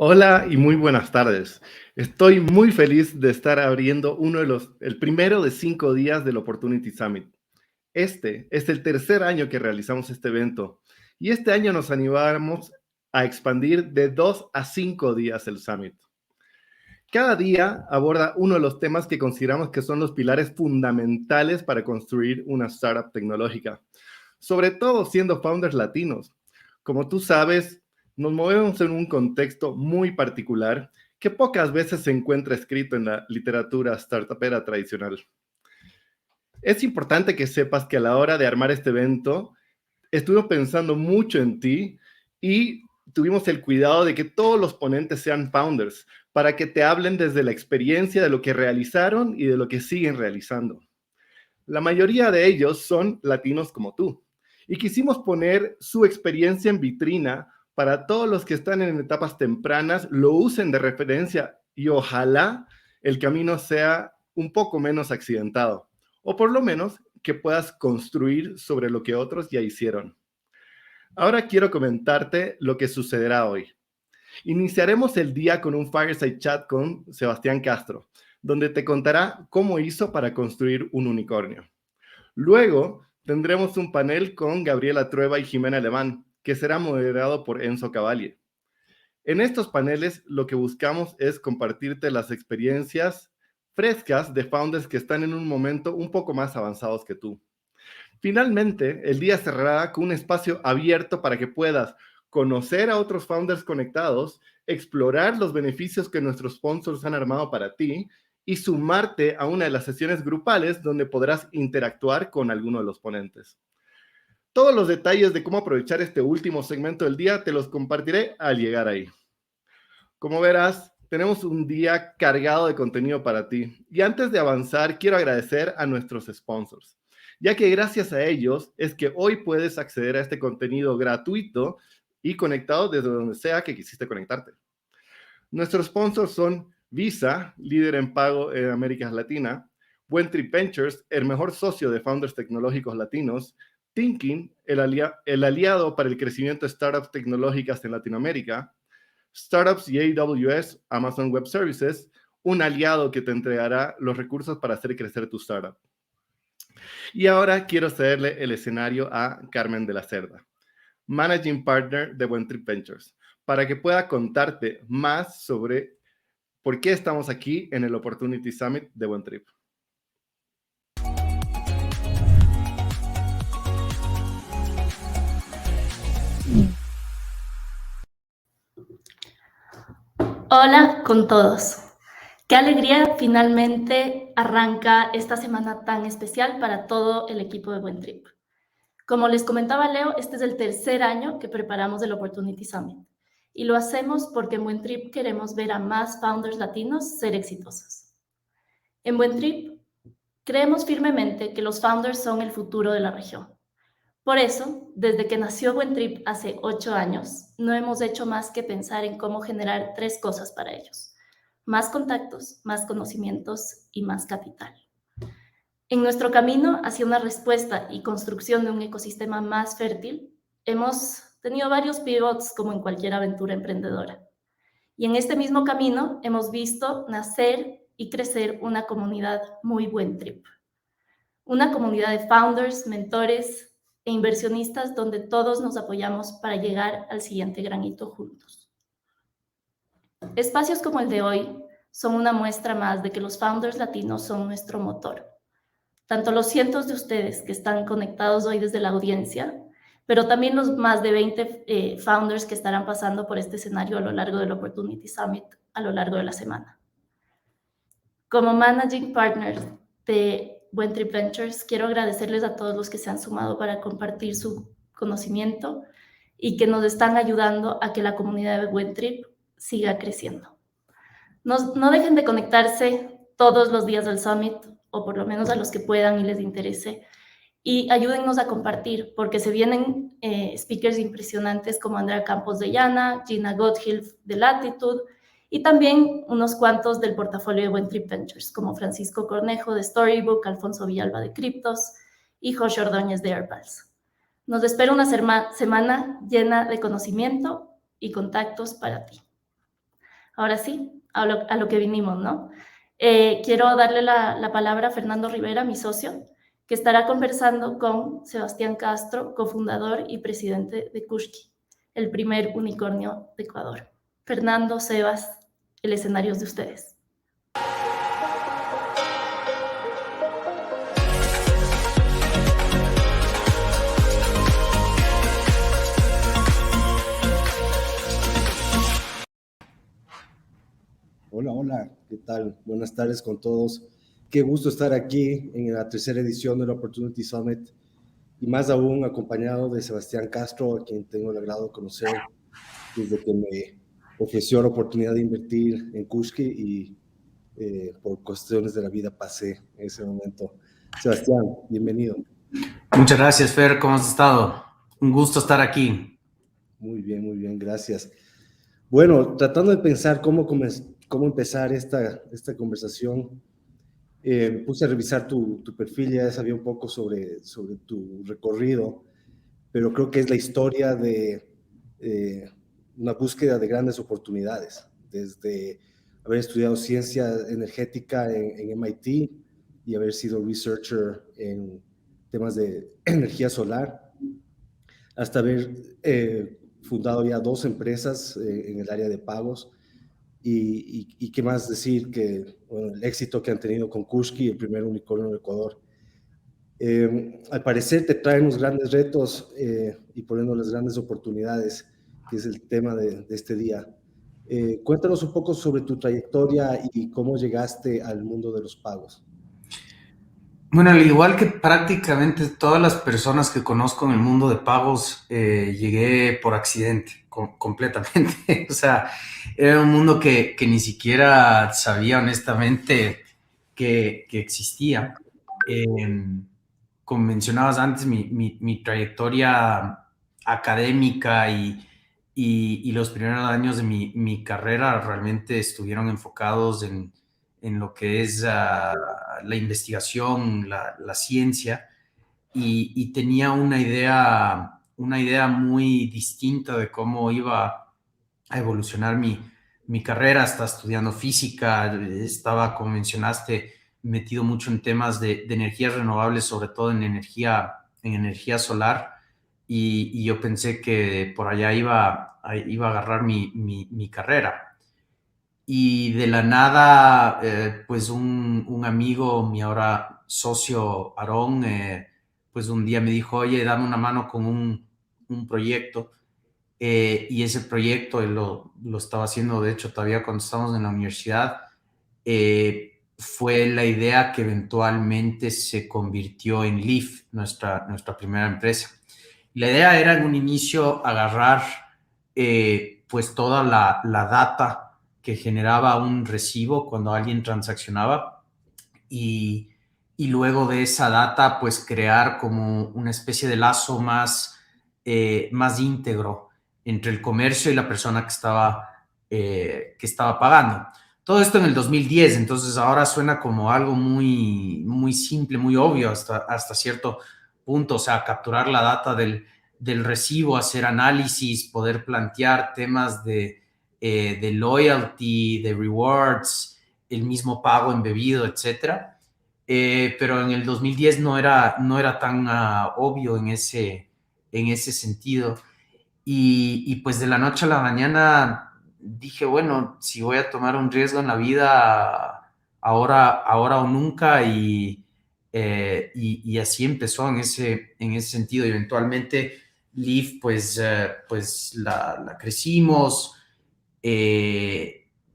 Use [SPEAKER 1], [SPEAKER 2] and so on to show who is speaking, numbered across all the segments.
[SPEAKER 1] Hola y muy buenas tardes. Estoy muy feliz de estar abriendo el primero de 5 días del Opportunity Summit. Este es el tercer año que realizamos este evento y este año nos animamos a expandir de 2 a 5 días el Summit. Cada día aborda uno de los temas que consideramos que son los pilares fundamentales para construir una startup tecnológica, sobre todo siendo founders latinos. Como tú sabes, nos movemos en un contexto muy particular que pocas veces se encuentra escrito en la literatura startupera tradicional. Es importante que sepas que a la hora de armar este evento, estuvimos pensando mucho en ti y tuvimos el cuidado de que todos los ponentes sean founders para que te hablen desde la experiencia de lo que realizaron y de lo que siguen realizando. La mayoría de ellos son latinos como tú y quisimos poner su experiencia en vitrina para todos los que están en etapas tempranas, lo usen de referencia y ojalá el camino sea un poco menos accidentado o por lo menos que puedas construir sobre lo que otros ya hicieron. Ahora quiero comentarte lo que sucederá hoy. Iniciaremos el día con un fireside chat con Sebastián Castro, donde te contará cómo hizo para construir un unicornio. Luego tendremos un panel con Gabriela Trueba y Jimena Alemán, que será moderado por Enzo Cavalli. En estos paneles lo que buscamos es compartirte las experiencias frescas de founders que están en un momento un poco más avanzados que tú. Finalmente, el día cerrará con un espacio abierto para que puedas conocer a otros founders conectados, explorar los beneficios que nuestros sponsors han armado para ti y sumarte a una de las sesiones grupales donde podrás interactuar con alguno de los ponentes. Todos los detalles de cómo aprovechar este último segmento del día te los compartiré al llegar ahí. Como verás, tenemos un día cargado de contenido para ti. Y antes de avanzar, quiero agradecer a nuestros sponsors, ya que gracias a ellos es que hoy puedes acceder a este contenido gratuito y conectado desde donde sea que quisiste conectarte. Nuestros sponsors son Visa, líder en pago en América Latina; Buentrip Ventures, el mejor socio de founders tecnológicos latinos; Thinking, el aliado para el crecimiento de startups tecnológicas en Latinoamérica; Startups y AWS, Amazon Web Services, un aliado que te entregará los recursos para hacer crecer tu startup. Y ahora quiero cederle el escenario a Carmen de la Cerda, Managing Partner de Buentrip Ventures, para que pueda contarte más sobre por qué estamos aquí en el Opportunity Summit de Buentrip.
[SPEAKER 2] Hola con todos. Qué alegría finalmente arranca esta semana tan especial para todo el equipo de Buentrip. Como les comentaba Leo, este es el tercer año que preparamos el Opportunity Summit y lo hacemos porque en Buentrip queremos ver a más founders latinos ser exitosos. En Buentrip creemos firmemente que los founders son el futuro de la región. Por eso, desde que nació Buentrip hace 8 años, no hemos hecho más que pensar en cómo generar 3 cosas para ellos: más contactos, más conocimientos y más capital. En nuestro camino hacia una respuesta y construcción de un ecosistema más fértil, hemos tenido varios pivots como en cualquier aventura emprendedora. Y en este mismo camino hemos visto nacer y crecer una comunidad muy Buentrip. Una comunidad de founders, mentores e inversionistas donde todos nos apoyamos para llegar al siguiente gran hito juntos. Espacios como el de hoy son una muestra más de que los founders latinos son nuestro motor. Tanto los cientos de ustedes que están conectados hoy desde la audiencia, pero también los más de 20 founders que estarán pasando por este escenario a lo largo del Opportunity Summit a lo largo de la semana. Como Managing Partner de Buentrip Ventures, quiero agradecerles a todos los que se han sumado para compartir su conocimiento y que nos están ayudando a que la comunidad de Buentrip siga creciendo. No dejen de conectarse todos los días del Summit, o por lo menos a los que puedan y les interese, y ayúdennos a compartir, porque se vienen speakers impresionantes como Andrea Campos de Llana, Gina Gotthill de Latitude, y también unos cuantos del portafolio de Buentrip Ventures, como Francisco Cornejo de Storybook, Alfonso Villalba de Criptos y José Ordóñez de Airpals. Nos espera una semana llena de conocimiento y contactos para ti. Ahora sí, a lo que vinimos, ¿no? Quiero darle la palabra a Fernando Rivera, mi socio, que estará conversando con Sebastián Castro, cofundador y presidente de Kushki, el primer unicornio de Ecuador. Fernando, Sebas, el escenario es de ustedes.
[SPEAKER 3] Hola, hola, ¿qué tal? Buenas tardes con todos. Qué gusto estar aquí en la tercera edición del Opportunity Summit y más aún acompañado de Sebastián Castro, a quien tengo el agrado de conocer desde que me ofreció la oportunidad de invertir en Kushki y por cuestiones de la vida pasé en ese momento. Sebastián, bienvenido.
[SPEAKER 4] Muchas gracias, Fer. ¿Cómo has estado? Un gusto estar aquí.
[SPEAKER 3] Muy bien, gracias. Bueno, tratando de pensar cómo empezar esta conversación, puse a revisar tu perfil, ya sabía un poco sobre tu recorrido, pero creo que es la historia de una búsqueda de grandes oportunidades, desde haber estudiado ciencia energética en MIT y haber sido researcher en temas de energía solar, hasta haber fundado ya 2 empresas en el área de pagos. Y qué más decir que bueno, el éxito que han tenido con Kushki, el primer unicornio de Ecuador. Al parecer te traen los grandes retos y poniendo las grandes oportunidades, que es el tema de este día. Cuéntanos un poco sobre tu trayectoria y cómo llegaste al mundo de los pagos.
[SPEAKER 4] Bueno, al igual que prácticamente todas las personas que conozco en el mundo de pagos, llegué por accidente, completamente. O sea, era un mundo que ni siquiera sabía honestamente que existía. Como mencionabas antes, mi trayectoria académica y los primeros años de mi carrera realmente estuvieron enfocados en lo que es la investigación, la ciencia, y tenía una idea muy distinta de cómo iba a evolucionar mi carrera. Hasta estudiando física, estaba, como mencionaste, metido mucho en temas de energías renovables, sobre todo en energía solar, y yo pensé que por allá iba a agarrar mi carrera. Y de la nada, pues un amigo, mi ahora socio Aarón, pues un día me dijo, oye, dame una mano con un proyecto. Y ese proyecto él lo estaba haciendo, de hecho, todavía cuando estábamos en la universidad. Fue la idea que eventualmente se convirtió en Leaf, nuestra primera empresa. La idea era en un inicio agarrar pues toda la data que generaba un recibo cuando alguien transaccionaba y, y luego de esa data pues crear como una especie de lazo más íntegro entre el comercio y la persona que estaba pagando. Todo esto en el 2010, entonces ahora suena como algo muy simple, muy obvio hasta cierto punto. O sea, capturar la data del recibo, hacer análisis, poder plantear temas de loyalty, de rewards, el mismo pago embebido, etcétera. Pero en el 2010 no era tan obvio en ese sentido. Y pues de la noche a la mañana dije, bueno, si voy a tomar un riesgo en la vida, ahora o nunca, y así empezó en ese sentido. Y eventualmente Leaf, pues la crecimos,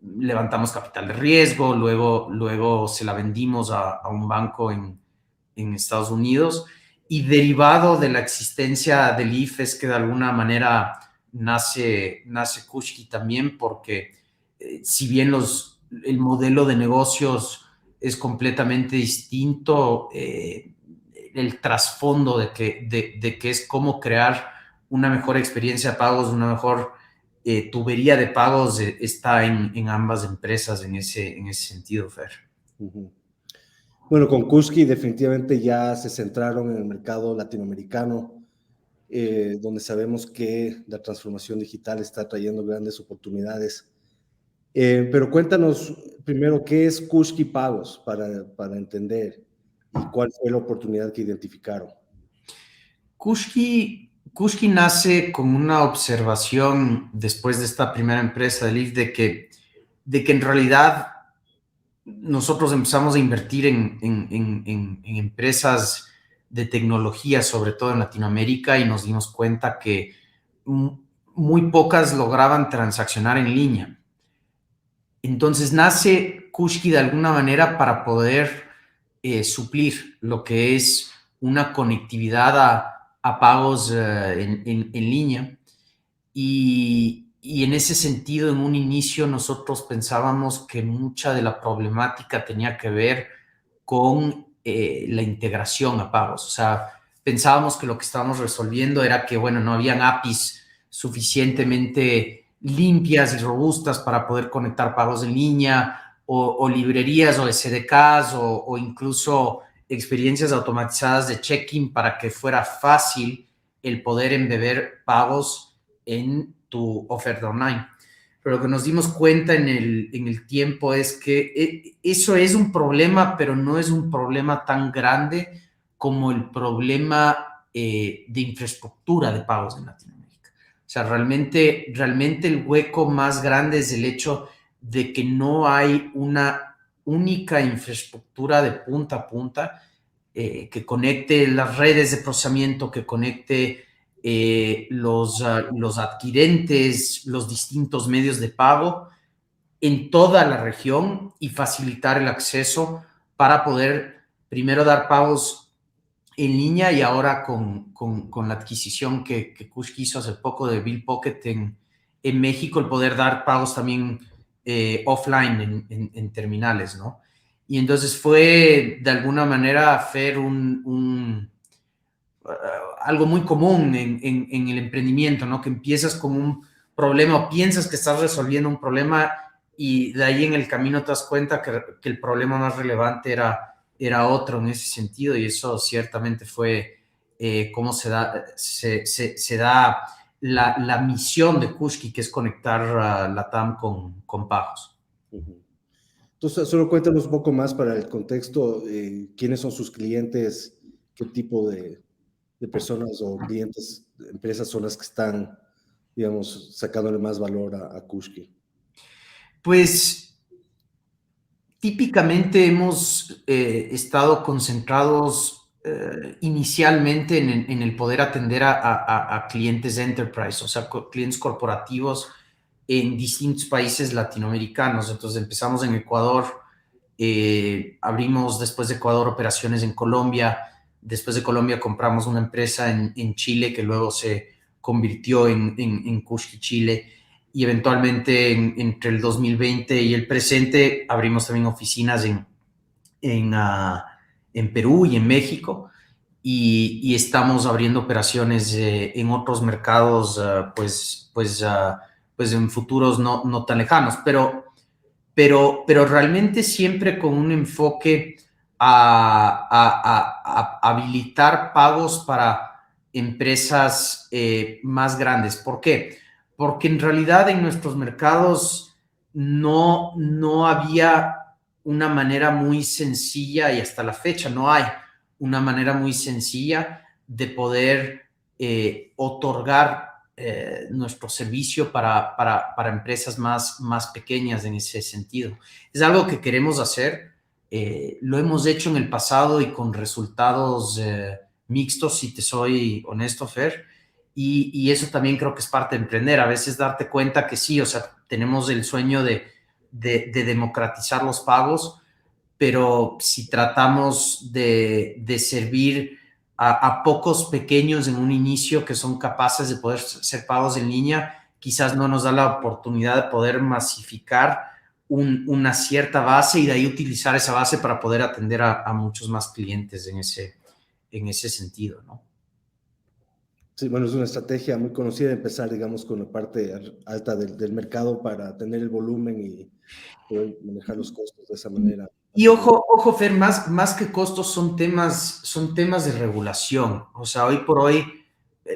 [SPEAKER 4] levantamos capital de riesgo, luego se la vendimos a un banco en Estados Unidos, y derivado de la existencia del IF es que de alguna manera nace Kushki también, porque si bien el modelo de negocios es completamente distinto, el trasfondo de que es cómo crear una mejor experiencia de pagos, una mejor tubería de pagos, está en ambas empresas en ese sentido, Fer.
[SPEAKER 3] Uh-huh. Bueno, con Kushki definitivamente ya se centraron en el mercado latinoamericano, donde sabemos que la transformación digital está trayendo grandes oportunidades. Pero cuéntanos primero qué es Kushki Pagos para entender y cuál fue la oportunidad que identificaron.
[SPEAKER 4] Kushki nace con una observación después de esta primera empresa de Lyft de que en realidad nosotros empezamos a invertir en empresas de tecnología, sobre todo en Latinoamérica, y nos dimos cuenta que muy pocas lograban transaccionar en línea. Entonces nace Kushki de alguna manera para poder suplir lo que es una conectividad a pagos en línea. Y en ese sentido, en un inicio, nosotros pensábamos que mucha de la problemática tenía que ver con la integración a pagos. O sea, pensábamos que lo que estábamos resolviendo era que, bueno, no habían APIs suficientemente limpias y robustas para poder conectar pagos en línea, o librerías o SDKs o incluso experiencias automatizadas de check-in para que fuera fácil el poder embeber pagos en tu oferta online. Pero lo que nos dimos cuenta en el tiempo es que eso es un problema, pero no es un problema tan grande como el problema de infraestructura de pagos en Latinoamérica. O sea, realmente el hueco más grande es el hecho de que no hay una única infraestructura de punta a punta que conecte las redes de procesamiento, que conecte los adquirentes, los distintos medios de pago en toda la región y facilitar el acceso para poder primero dar pagos en línea y ahora con la adquisición que Kushki hizo hace poco de Bill Pocket en México, el poder dar pagos también offline en terminales, ¿no? Y entonces fue de alguna manera hacer algo muy común en el emprendimiento, ¿no? Que empiezas con un problema o piensas que estás resolviendo un problema y de ahí en el camino te das cuenta que el problema más relevante era otro en ese sentido, y eso ciertamente fue cómo se da la misión de Kushki, que es conectar a LATAM con pagos.
[SPEAKER 3] Entonces, solo cuéntanos un poco más para el contexto, quiénes son sus clientes, qué tipo de personas o clientes, empresas son las que están, digamos, sacándole más valor a Kushki.
[SPEAKER 4] Pues típicamente hemos estado concentrados inicialmente en el poder atender a clientes enterprise, o sea, clientes corporativos en distintos países latinoamericanos. Entonces empezamos en Ecuador, abrimos después de Ecuador operaciones en Colombia, después de Colombia compramos una empresa en Chile que luego se convirtió en Kushki Chile, y eventualmente entre el 2020 y el presente abrimos también oficinas en Perú y en México, y estamos abriendo operaciones en otros mercados pues en futuros no tan lejanos, pero realmente siempre con un enfoque a habilitar pagos para empresas más grandes. ¿Por qué? Porque en realidad en nuestros mercados no había una manera muy sencilla, y hasta la fecha no hay una manera muy sencilla de poder otorgar nuestro servicio para empresas más pequeñas en ese sentido. Es algo que queremos hacer, lo hemos hecho en el pasado y con resultados mixtos, si te soy honesto, Fer, y eso también creo que es parte de emprender, a veces darte cuenta que sí, o sea, tenemos el sueño de democratizar los pagos, pero si tratamos de servir a pocos pequeños en un inicio que son capaces de poder ser pagos en línea, quizás no nos da la oportunidad de poder masificar una cierta base y de ahí utilizar esa base para poder atender a muchos más clientes en ese sentido, ¿no?
[SPEAKER 3] Sí, bueno, es una estrategia muy conocida de empezar, digamos, con la parte alta del mercado para tener el volumen y poder manejar los costos de esa manera.
[SPEAKER 4] Y ojo, Fer, más que costos son temas de regulación. O sea, hoy por hoy,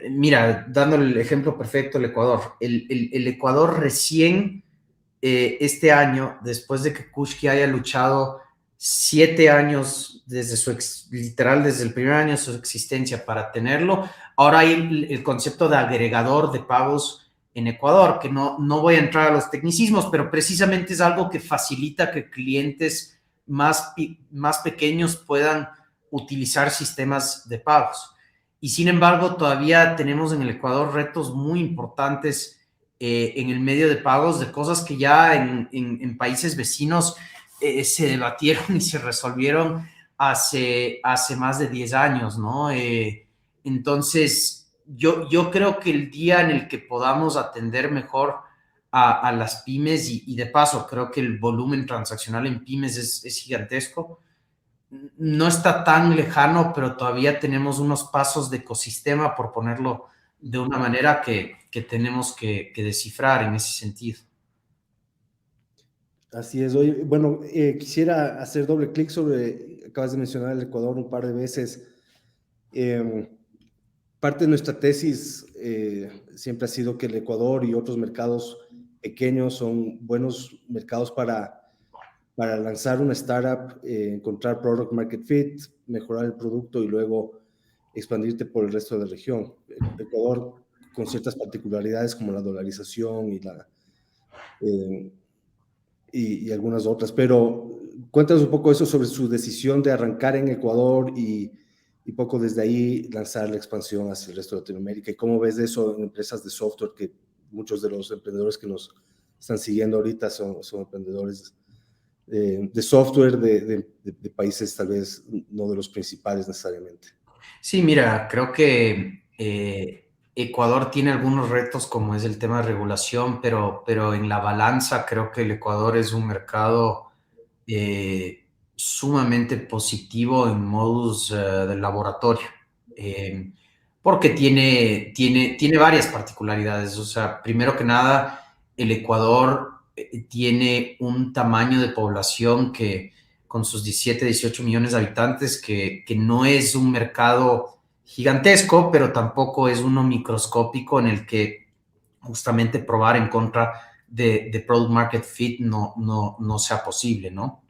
[SPEAKER 4] mira, dándole el ejemplo perfecto al Ecuador, el Ecuador recién este año, después de que Kushki haya luchado 7 años literal desde el primer año de su existencia para tenerlo, ahora hay el concepto de agregador de pagos en Ecuador, que no voy a entrar a los tecnicismos, pero precisamente es algo que facilita que clientes más pequeños puedan utilizar sistemas de pagos. Y sin embargo, todavía tenemos en el Ecuador retos muy importantes en el medio de pagos, de cosas que ya en países vecinos se debatieron y se resolvieron hace más de 10 años, ¿no? Entonces, yo creo que el día en el que podamos atender mejor a las pymes, y de paso creo que el volumen transaccional en pymes es gigantesco, no está tan lejano, pero todavía tenemos unos pasos de ecosistema, por ponerlo de una manera, que tenemos que descifrar en ese sentido.
[SPEAKER 3] Así es. Hoy, bueno, quisiera hacer doble clic sobre, acabas de mencionar el Ecuador un par de veces. Parte de nuestra tesis siempre ha sido que el Ecuador y otros mercados pequeños son buenos mercados para lanzar una startup, encontrar product market fit, mejorar el producto y luego expandirte por el resto de la región. Ecuador, con ciertas particularidades como la dolarización y algunas otras, pero cuéntanos un poco eso sobre su decisión de arrancar en Ecuador y poco desde ahí lanzar la expansión hacia el resto de Latinoamérica. ¿Y cómo ves eso en empresas de software, que muchos de los emprendedores que nos están siguiendo ahorita son emprendedores de software de países tal vez no de los principales necesariamente?
[SPEAKER 4] Sí, mira, creo que Ecuador tiene algunos retos, como es el tema de regulación, pero en la balanza creo que el Ecuador es un mercado sumamente positivo en modus del laboratorio, porque tiene varias particularidades. O sea, primero que nada, el Ecuador tiene un tamaño de población que, con sus 17, 18 millones de habitantes, que no es un mercado gigantesco, pero tampoco es uno microscópico en el que justamente probar en contra de product market fit no sea posible, ¿no?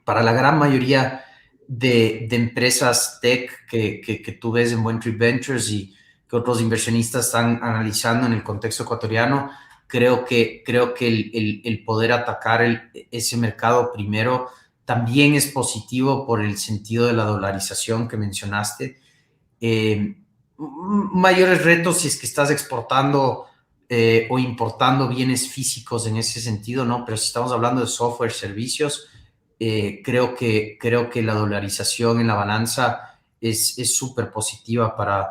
[SPEAKER 4] Para la gran mayoría de empresas tech que tú ves en BuenTrip Ventures y que otros inversionistas están analizando en el contexto ecuatoriano, creo que el poder atacar ese mercado primero también es positivo por el sentido de la dolarización que mencionaste. Mayores retos si es que estás exportando o importando bienes físicos en ese sentido, ¿no? Pero si estamos hablando de software, servicios, creo que la dolarización en la balanza es súper positiva para,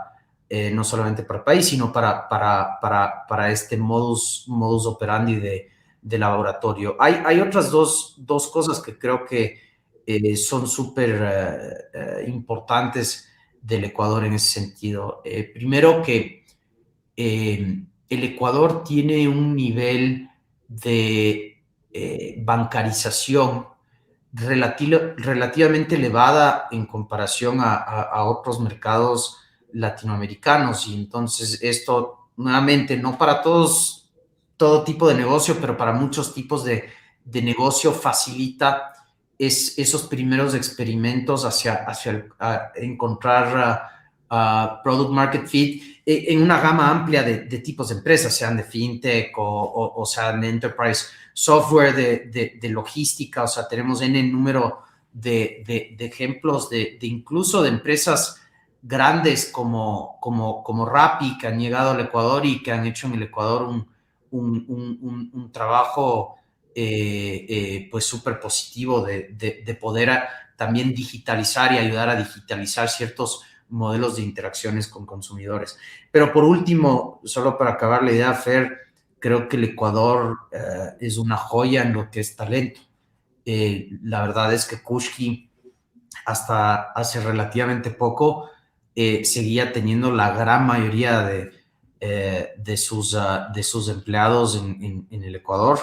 [SPEAKER 4] no solamente para el país, sino para este modus operandi de laboratorio. Hay otras dos cosas que creo que son súper importantes del Ecuador en ese sentido. Primero, que el Ecuador tiene un nivel de bancarización relativamente elevada en comparación a otros mercados latinoamericanos, y entonces esto, nuevamente, no para todo tipo de negocio, pero para muchos tipos de negocio facilita esos primeros experimentos hacia encontrar product market fit en una gama amplia de tipos de empresas, sean de fintech o sean de enterprise software, de logística. O sea, tenemos N número de ejemplos de incluso de empresas grandes como Rappi, que han llegado al Ecuador y que han hecho en el Ecuador un trabajo pues súper positivo de poder también digitalizar y ayudar a digitalizar ciertos modelos de interacciones con consumidores. Pero por último, solo para acabar la idea, Fer, creo que el Ecuador es una joya en lo que es talento. La verdad es que Kushki, hasta hace relativamente poco, seguía teniendo la gran mayoría de sus empleados en el Ecuador.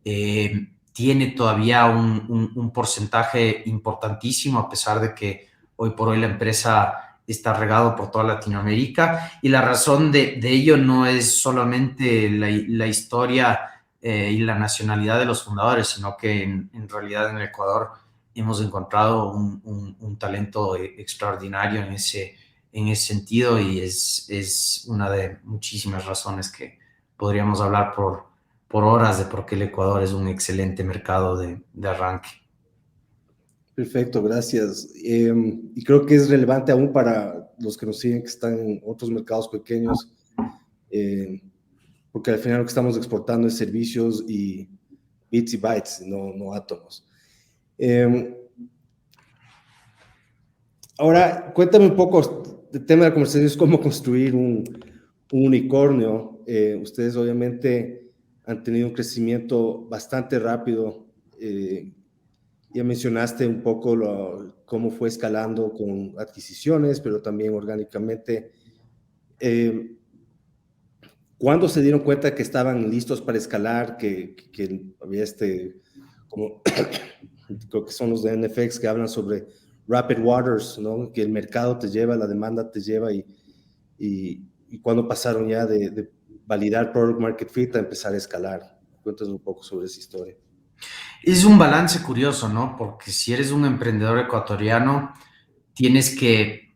[SPEAKER 4] Tiene todavía un porcentaje importantísimo, a pesar de que hoy por hoy la empresa está regado por toda Latinoamérica, y la razón de ello no es solamente la historia y la nacionalidad de los fundadores, sino que en realidad en el Ecuador hemos encontrado un talento extraordinario en ese sentido, y es una de muchísimas razones que podríamos hablar por horas de por qué el Ecuador es un excelente mercado de arranque.
[SPEAKER 3] Perfecto, gracias. Y creo que es relevante aún para los que nos siguen que están en otros mercados pequeños, porque al final lo que estamos exportando es servicios y bits y bytes, no átomos. Ahora, cuéntame un poco del tema de la conversación, es cómo construir un unicornio. Ustedes obviamente han tenido un crecimiento bastante rápido. Ya mencionaste un poco cómo fue escalando con adquisiciones, pero también orgánicamente. ¿Cuándo se dieron cuenta que estaban listos para escalar, que había como creo que son los de NFX que hablan sobre rapid waters, ¿no? Que el mercado te lleva, la demanda te lleva, y cuándo pasaron ya de validar product market fit a empezar a escalar? Cuéntanos un poco sobre esa historia.
[SPEAKER 4] Es un balance curioso, ¿no? Porque si eres un emprendedor ecuatoriano, tienes que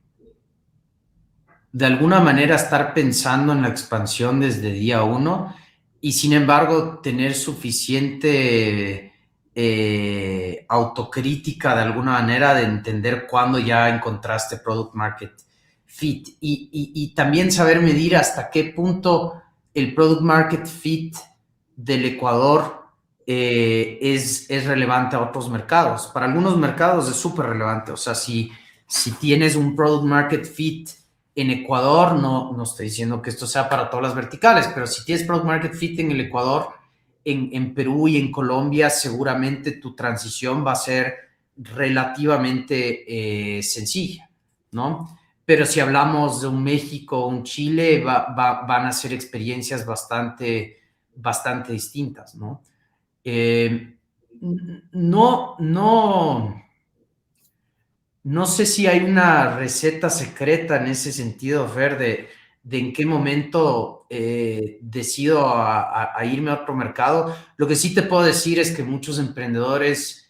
[SPEAKER 4] de alguna manera estar pensando en la expansión desde día uno, y sin embargo tener suficiente autocrítica de alguna manera de entender cuándo ya encontraste product market fit, y también saber medir hasta qué punto el product market fit del Ecuador es relevante a otros mercados. Para algunos mercados es súper relevante. O sea, si tienes un product market fit en Ecuador, no estoy diciendo que esto sea para todas las verticales, pero si tienes product market fit en el Ecuador, en Perú y en Colombia, seguramente tu transición va a ser relativamente sencilla, ¿no? Pero si hablamos de un México o un Chile, van a ser experiencias bastante distintas, ¿no? No sé si hay una receta secreta en ese sentido, Fer, de en qué momento decido a irme a otro mercado. Lo que sí te puedo decir es que muchos emprendedores,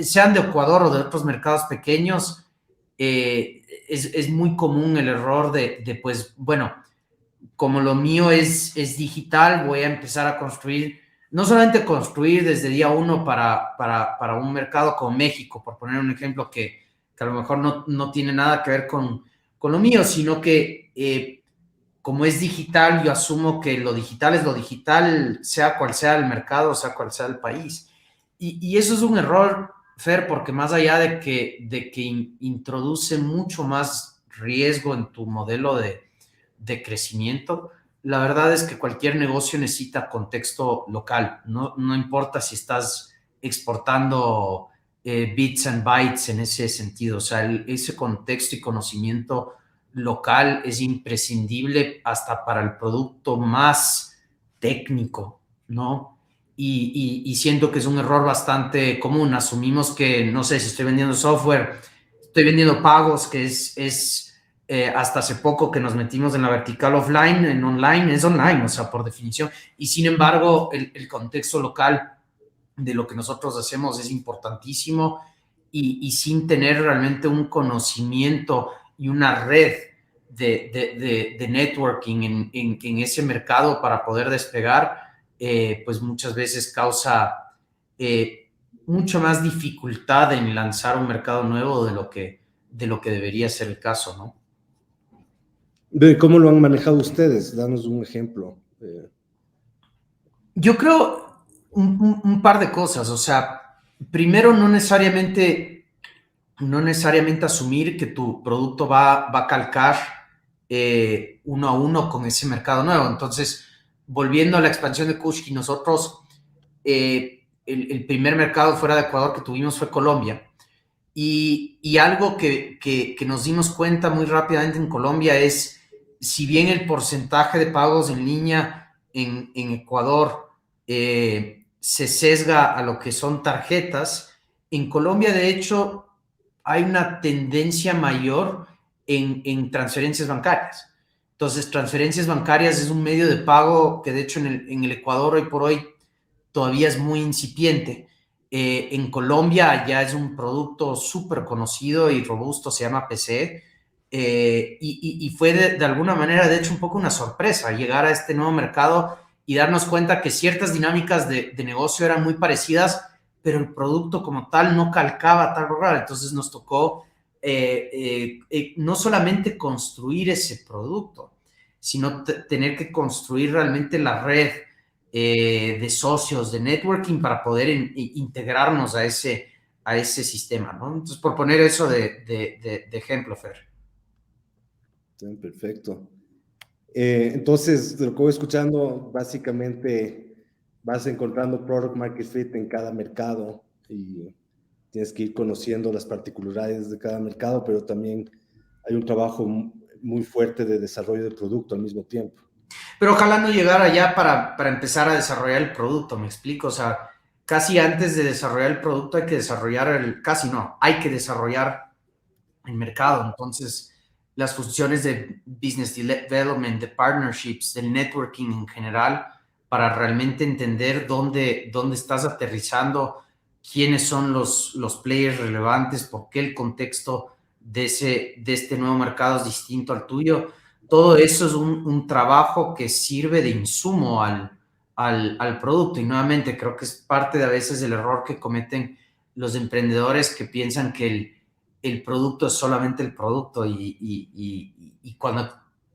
[SPEAKER 4] sean de Ecuador o de otros mercados pequeños, es muy común el error de pues, bueno, como lo mío es digital, voy a empezar a construir, no solamente construir desde día uno para un mercado como México, por poner un ejemplo que a lo mejor no tiene nada que ver con lo mío, sino que como es digital, yo asumo que lo digital es lo digital, sea cual sea el mercado, sea cual sea el país. Y eso es un error, Fer, porque más allá de que introduce mucho más riesgo en tu modelo de crecimiento, la verdad es que cualquier negocio necesita contexto local. No importa si estás exportando bits and bytes en ese sentido. O sea, ese contexto y conocimiento local es imprescindible hasta para el producto más técnico, ¿no? Y siento que es un error bastante común. Asumimos que, no sé, si estoy vendiendo software, estoy vendiendo pagos, que es hasta hace poco que nos metimos en la vertical offline, en online, es online, o sea, por definición. Y sin embargo, el contexto local de lo que nosotros hacemos es importantísimo, y sin tener realmente un conocimiento y una red de networking en ese mercado para poder despegar, pues muchas veces causa mucha más dificultad en lanzar un mercado nuevo de lo que debería ser el caso, ¿no?
[SPEAKER 3] ¿Cómo lo han manejado ustedes? Danos un ejemplo.
[SPEAKER 4] Yo creo un par de cosas. O sea, primero, no necesariamente asumir que tu producto va a calcar uno a uno con ese mercado nuevo. Entonces, volviendo a la expansión de Kushki, nosotros el primer mercado fuera de Ecuador que tuvimos fue Colombia. Y algo que nos dimos cuenta muy rápidamente en Colombia es, si bien el porcentaje de pagos en línea en Ecuador se sesga a lo que son tarjetas, en Colombia, de hecho, hay una tendencia mayor en transferencias bancarias. Entonces, transferencias bancarias es un medio de pago que, de hecho, en el Ecuador hoy por hoy todavía es muy incipiente. En Colombia ya es un producto súper conocido y robusto, se llama PCE, y fue de alguna manera, de hecho, un poco una sorpresa llegar a este nuevo mercado y darnos cuenta que ciertas dinámicas de negocio eran muy parecidas, pero el producto como tal no calcaba tal lugar. Entonces nos tocó no solamente construir ese producto, sino tener que construir realmente la red de socios, de networking para poder integrarnos a ese sistema, ¿no? Entonces, por poner eso de ejemplo, Fer.
[SPEAKER 3] Sí, perfecto. Entonces, de lo que voy escuchando, básicamente vas encontrando product market fit en cada mercado y tienes que ir conociendo las particularidades de cada mercado, pero también hay un trabajo muy fuerte de desarrollo del producto al mismo tiempo.
[SPEAKER 4] Pero ojalá no llegara ya para empezar a desarrollar el producto, me explico. O sea, casi antes de desarrollar el producto hay que desarrollar hay que desarrollar el mercado. Entonces, las funciones de business development, de partnerships, del networking en general, para realmente entender dónde estás aterrizando, quiénes son los players relevantes, por qué el contexto de este nuevo mercado es distinto al tuyo. Todo eso es un trabajo que sirve de insumo al producto. Y nuevamente, creo que es parte de a veces del error que cometen los emprendedores, que piensan que el producto es solamente el producto, y cuando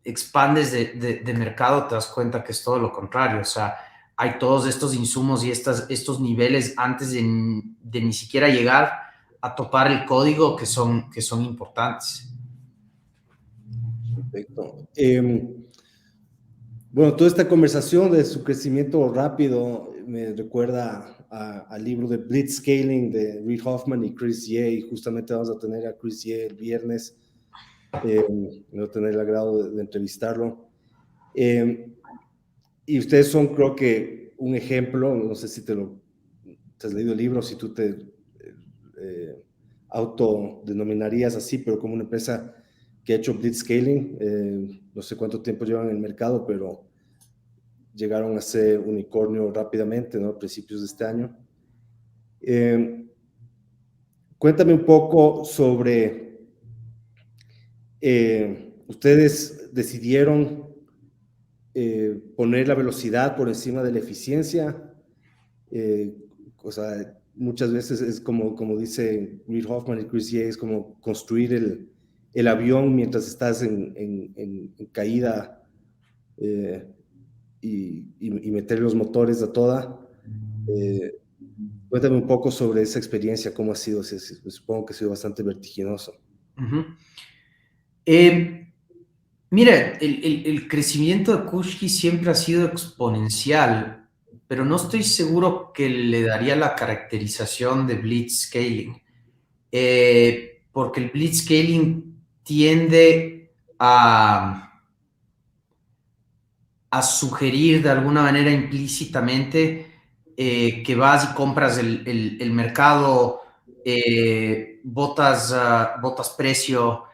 [SPEAKER 4] expandes de mercado te das cuenta que es todo lo contrario. O sea, hay todos estos insumos y estos niveles antes de ni siquiera llegar a topar el código que son importantes.
[SPEAKER 3] Perfecto. Bueno, toda esta conversación de su crecimiento rápido me recuerda al libro de Blitzscaling de Reid Hoffman y Chris Ye, y justamente vamos a tener a Chris Ye el viernes. Voy a tener el agrado de entrevistarlo. Y ustedes son, creo que, un ejemplo, no sé si te has leído el libro, si tú te autodenominarías así, pero como una empresa que ha hecho Blitzscaling. No sé cuánto tiempo llevan en el mercado, pero llegaron a ser unicornio rápidamente, ¿no? A principios de este año. Cuéntame un poco sobre, ustedes decidieron poner la velocidad por encima de la eficiencia. O sea, muchas veces es como dice Reid Hoffman y Chris Ye, es como construir el avión mientras estás en caída, y meter los motores a toda. Cuéntame un poco sobre esa experiencia, cómo ha sido. Supongo que ha sido bastante vertiginoso.
[SPEAKER 4] Uh-huh. Mira, el crecimiento de Kushki siempre ha sido exponencial, pero no estoy seguro que le daría la caracterización de Blitzscaling, porque el Blitzscaling tiende a sugerir de alguna manera implícitamente que vas y compras el mercado, botas precio,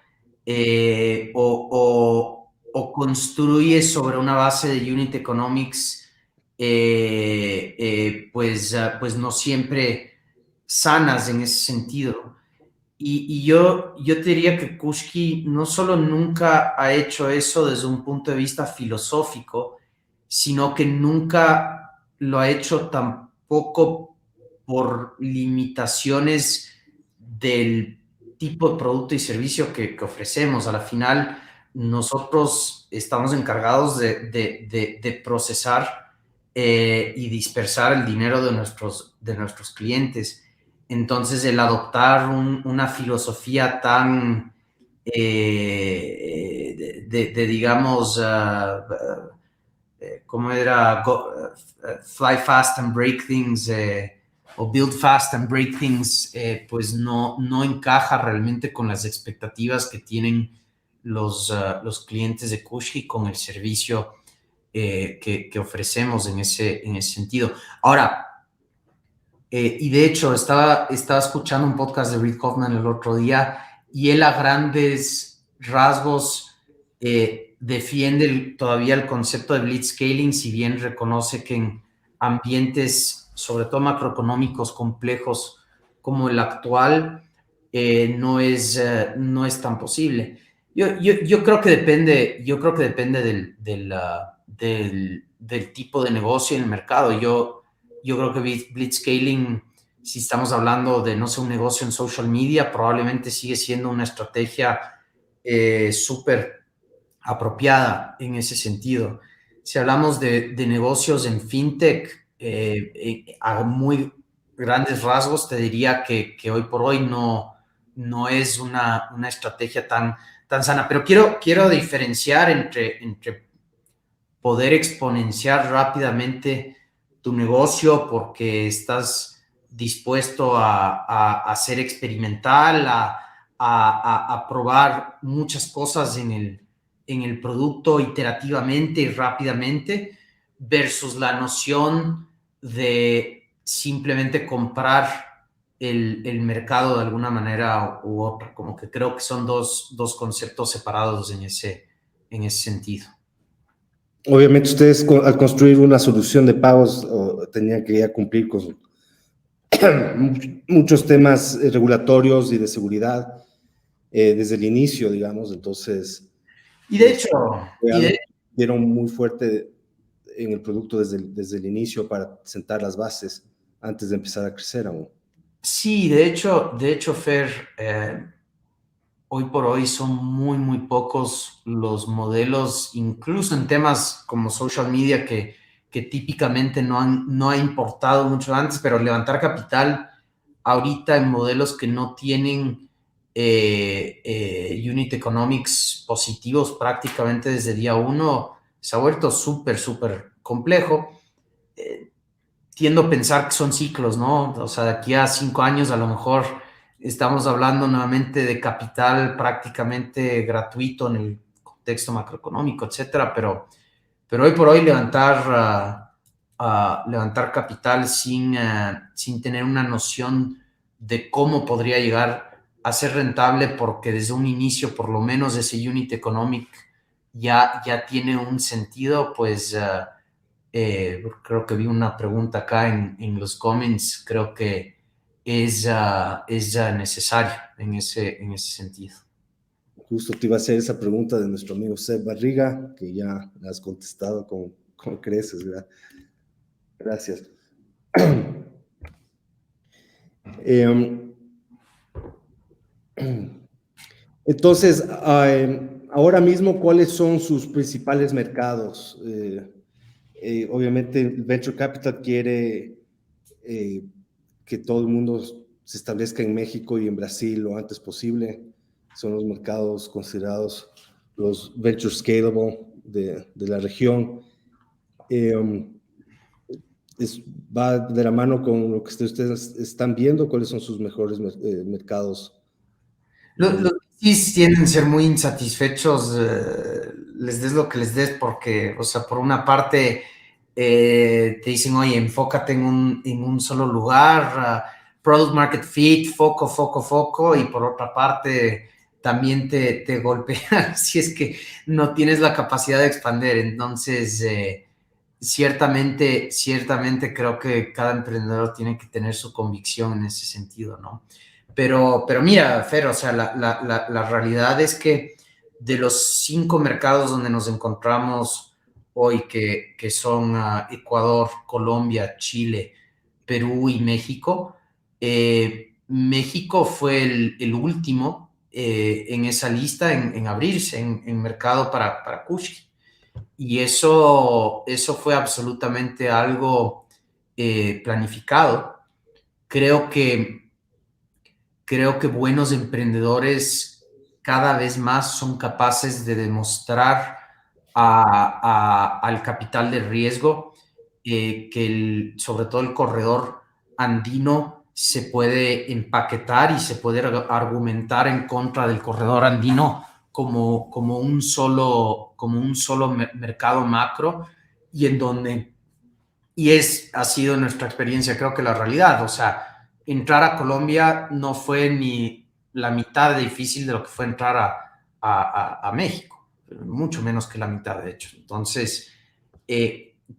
[SPEAKER 4] o construyes sobre una base de unit economics, pues no siempre sanas en ese sentido. Y yo te diría que Kushki no solo nunca ha hecho eso desde un punto de vista filosófico, sino que nunca lo ha hecho tampoco por limitaciones del tipo de producto y servicio que ofrecemos. A la final, nosotros estamos encargados de procesar y dispersar el dinero de nuestros clientes. Entonces, el adoptar una filosofía tan, digamos, ¿cómo era? Fly fast and break things, o build fast and break things, pues no encaja realmente con las expectativas que tienen los clientes de Kushki con el servicio que ofrecemos en ese sentido. Ahora, y de hecho, estaba escuchando un podcast de Reid Hoffman el otro día, y él a grandes rasgos defiende todavía el concepto de Blitzscaling, si bien reconoce que en ambientes sobre todo macroeconómicos complejos como el actual, no es tan posible. Yo creo que depende del tipo de negocio en el mercado. Yo creo que blitzscaling, si estamos hablando de, no sé, un negocio en social media, probablemente sigue siendo una estrategia súper apropiada en ese sentido. Si hablamos de negocios en fintech, a muy grandes rasgos, te diría que hoy por hoy no es una estrategia tan sana. Pero quiero diferenciar entre poder exponenciar rápidamente tu negocio porque estás dispuesto a ser experimental, a probar muchas cosas en el producto iterativamente y rápidamente, versus la noción de simplemente comprar el mercado de alguna manera u otra. Como que creo que son dos conceptos separados en ese sentido.
[SPEAKER 3] Obviamente ustedes al construir una solución de pagos tenían que ya cumplir con muchos temas regulatorios y de seguridad desde el inicio, digamos, entonces
[SPEAKER 4] Y de hecho,
[SPEAKER 3] dieron muy fuerte en el producto desde el inicio para sentar las bases antes de empezar a crecer aún.
[SPEAKER 4] Sí, de hecho, Fer, hoy por hoy son muy pocos los modelos, incluso en temas como social media, que típicamente no ha importado mucho antes, pero levantar capital ahorita en modelos que no tienen unit economics positivos prácticamente desde día uno, se ha vuelto súper complejo. Tiendo a pensar que son ciclos, ¿no? O sea, de aquí a 5 años a lo mejor estamos hablando nuevamente de capital prácticamente gratuito en el contexto macroeconómico, etcétera, pero hoy por hoy levantar capital sin tener una noción de cómo podría llegar a ser rentable, porque desde un inicio por lo menos ese unit economic ya tiene un sentido, pues creo que vi una pregunta acá en los comments, creo que es necesario en ese sentido.
[SPEAKER 3] Justo te iba a hacer esa pregunta de nuestro amigo Seb Barriga, que ya la has contestado con creces, ¿verdad? Gracias. Entonces, ahora mismo, ¿cuáles son sus principales mercados? Obviamente, Venture Capital quiere que todo el mundo se establezca en México y en Brasil lo antes posible. Son los mercados considerados los venture scalable de la región. Va de la mano con lo que ustedes están viendo. ¿Cuáles son sus mejores mercados?
[SPEAKER 4] Los VCs tienden a ser muy insatisfechos, les des lo que les des, porque, o sea, por una parte te dicen, oye, enfócate en un solo lugar, product market fit, foco, y por otra parte también te golpean si es que no tienes la capacidad de expandir. Entonces, ciertamente creo que cada emprendedor tiene que tener su convicción en ese sentido, ¿no? Pero mira, Fer, o sea, la realidad es que de los 5 mercados donde nos encontramos hoy, que son Ecuador, Colombia, Chile, Perú y México, México fue el último en esa lista en abrirse en mercado para Kushi. Y eso fue absolutamente algo planificado. Creo que buenos emprendedores cada vez más son capaces de demostrar al capital de riesgo que sobre todo el corredor andino se puede empaquetar y se puede argumentar en contra del corredor andino como un solo mercado macro, y en donde, ha sido nuestra experiencia, creo que la realidad, o sea, entrar a Colombia no fue ni la mitad de difícil de lo que fue entrar a México, mucho menos que la mitad, de hecho. Entonces,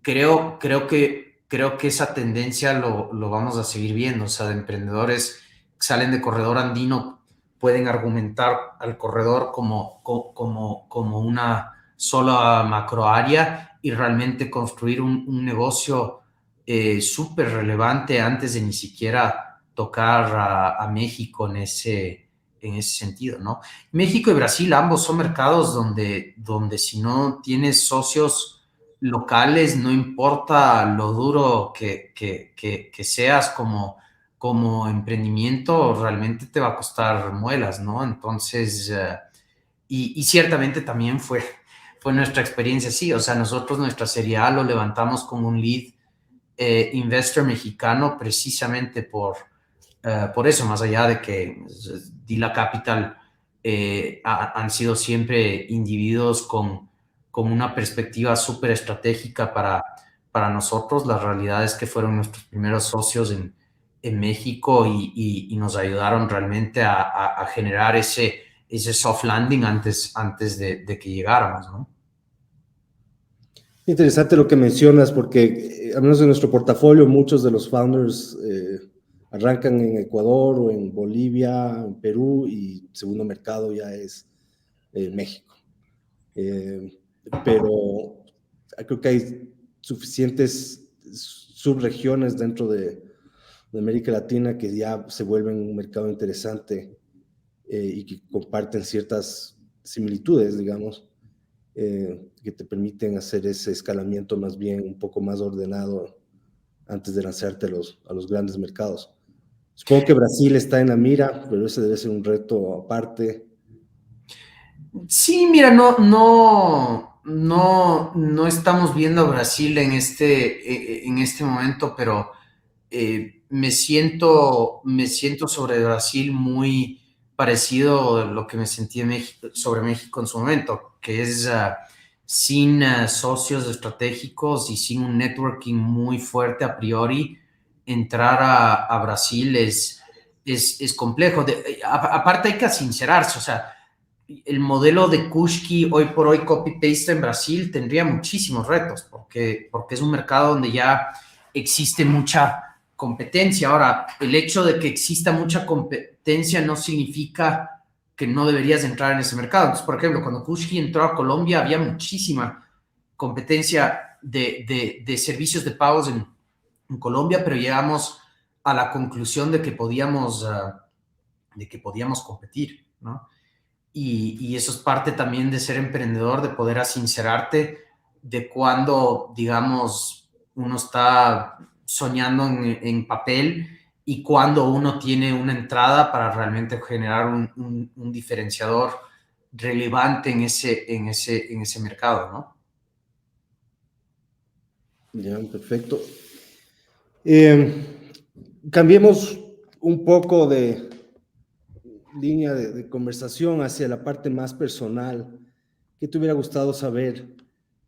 [SPEAKER 4] creo que creo que esa tendencia lo vamos a seguir viendo. O sea, de emprendedores que salen de corredor andino pueden argumentar al corredor como una sola macroárea y realmente construir un negocio súper relevante antes de ni siquiera tocar a México en ese sentido, ¿no? México y Brasil ambos son mercados donde si no tienes socios locales, no importa lo duro que seas como emprendimiento, realmente te va a costar muelas, ¿no? Entonces, y ciertamente también fue nuestra experiencia así. O sea, nosotros nuestra Serie A lo levantamos con un lead investor mexicano precisamente por eso, más allá de que Dila Capital han sido siempre individuos con una perspectiva súper estratégica para nosotros. La realidad es que fueron nuestros primeros socios en México y nos ayudaron realmente a generar ese soft landing antes de que llegáramos, ¿no?
[SPEAKER 3] Interesante lo que mencionas, porque al menos en nuestro portafolio muchos de los founders arrancan en Ecuador o en Bolivia, en Perú, y el segundo mercado ya es México. Pero creo que hay suficientes subregiones dentro de América Latina que ya se vuelven un mercado interesante y que comparten ciertas similitudes, digamos, que te permiten hacer ese escalamiento más bien un poco más ordenado antes de lanzarte a los grandes mercados. Supongo que Brasil está en la mira, pero ese debe ser un reto aparte.
[SPEAKER 4] Sí, mira, no estamos viendo a Brasil en este momento, pero me siento sobre Brasil muy parecido a lo que me sentí sobre México en su momento, que es sin socios estratégicos y sin un networking muy fuerte a priori, entrar a Brasil es complejo. Aparte hay que sincerarse, o sea, el modelo de Kushki hoy por hoy copy-paste en Brasil tendría muchísimos retos porque es un mercado donde ya existe mucha competencia. Ahora, el hecho de que exista mucha competencia no significa que no deberías entrar en ese mercado. Entonces, por ejemplo, cuando Kushki entró a Colombia había muchísima competencia de servicios de pagos en Colombia, pero llegamos a la conclusión de que podíamos competir, ¿no? Y eso es parte también de ser emprendedor, de poder asincerarte de cuando, digamos, uno está soñando en papel y cuando uno tiene una entrada para realmente generar un diferenciador relevante en ese mercado, ¿no?
[SPEAKER 3] Ya, perfecto. Cambiemos un poco de línea de conversación hacia la parte más personal. ¿Qué te hubiera gustado saber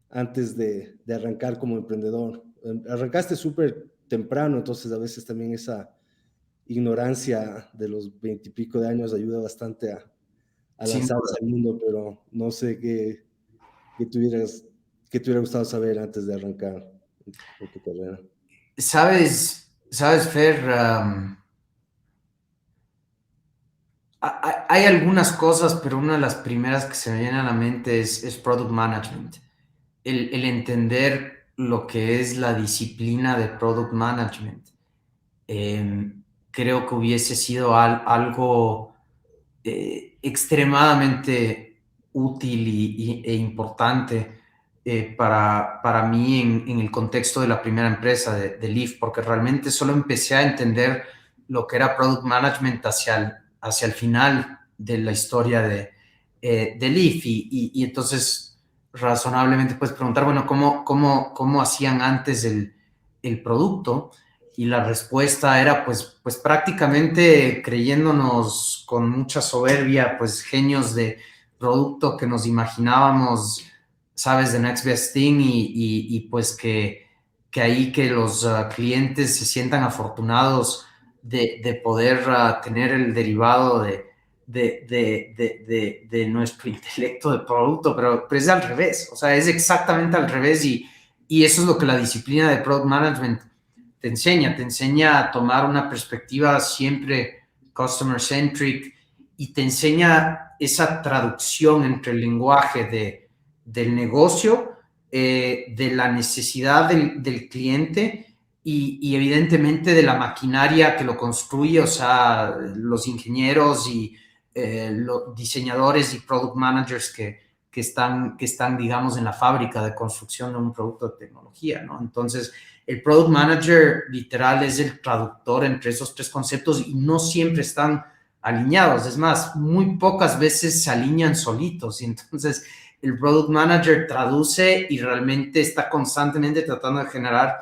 [SPEAKER 3] antes de arrancar como emprendedor? Arrancaste súper temprano, entonces a veces también esa ignorancia de los 20 y pico de años ayuda bastante a lanzarse al mundo, pero no sé qué te hubiera gustado saber antes de arrancar en tu carrera.
[SPEAKER 4] Sabes, Fer, hay algunas cosas, pero una de las primeras que se me viene a la mente es product management. El entender lo que es la disciplina de product management. Creo que hubiese sido algo extremadamente útil e importante para mí en el contexto de la primera empresa de Leaf, porque realmente solo empecé a entender lo que era product management hacia el final de la historia de Leaf y entonces razonablemente puedes preguntar, bueno, ¿cómo hacían antes el producto? Y la respuesta era pues prácticamente creyéndonos con mucha soberbia, pues genios de producto que nos imaginábamos, sabes, the next best thing y pues que ahí que los clientes se sientan afortunados de poder tener el derivado de nuestro intelecto de producto, pero es al revés, o sea, es exactamente al revés y eso es lo que la disciplina de product management te enseña a tomar una perspectiva siempre customer-centric y te enseña esa traducción entre el lenguaje del negocio, de la necesidad del cliente y evidentemente de la maquinaria que lo construye, o sea, los ingenieros y los diseñadores y product managers que están, digamos, en la fábrica de construcción de un producto de tecnología, ¿no? Entonces, el product manager literal es el traductor entre esos tres conceptos y no siempre están alineados. Es más, muy pocas veces se alinean solitos y entonces el product manager traduce y realmente está constantemente tratando de generar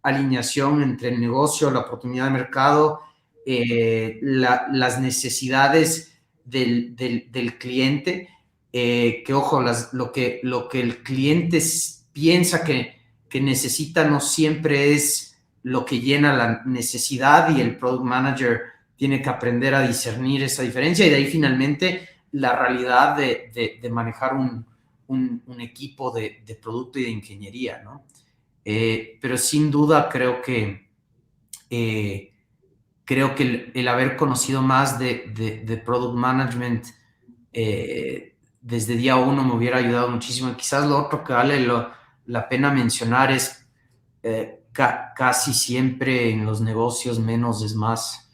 [SPEAKER 4] alineación entre el negocio, la oportunidad de mercado, las necesidades del cliente, que ojo, lo que el cliente piensa que necesita no siempre es lo que llena la necesidad y el product manager tiene que aprender a discernir esa diferencia y de ahí finalmente la realidad de manejar un equipo de producto y de ingeniería, ¿no? Pero sin duda creo que el haber conocido más de product management desde día uno me hubiera ayudado muchísimo. Quizás lo otro que vale la pena mencionar es casi siempre en los negocios menos es más.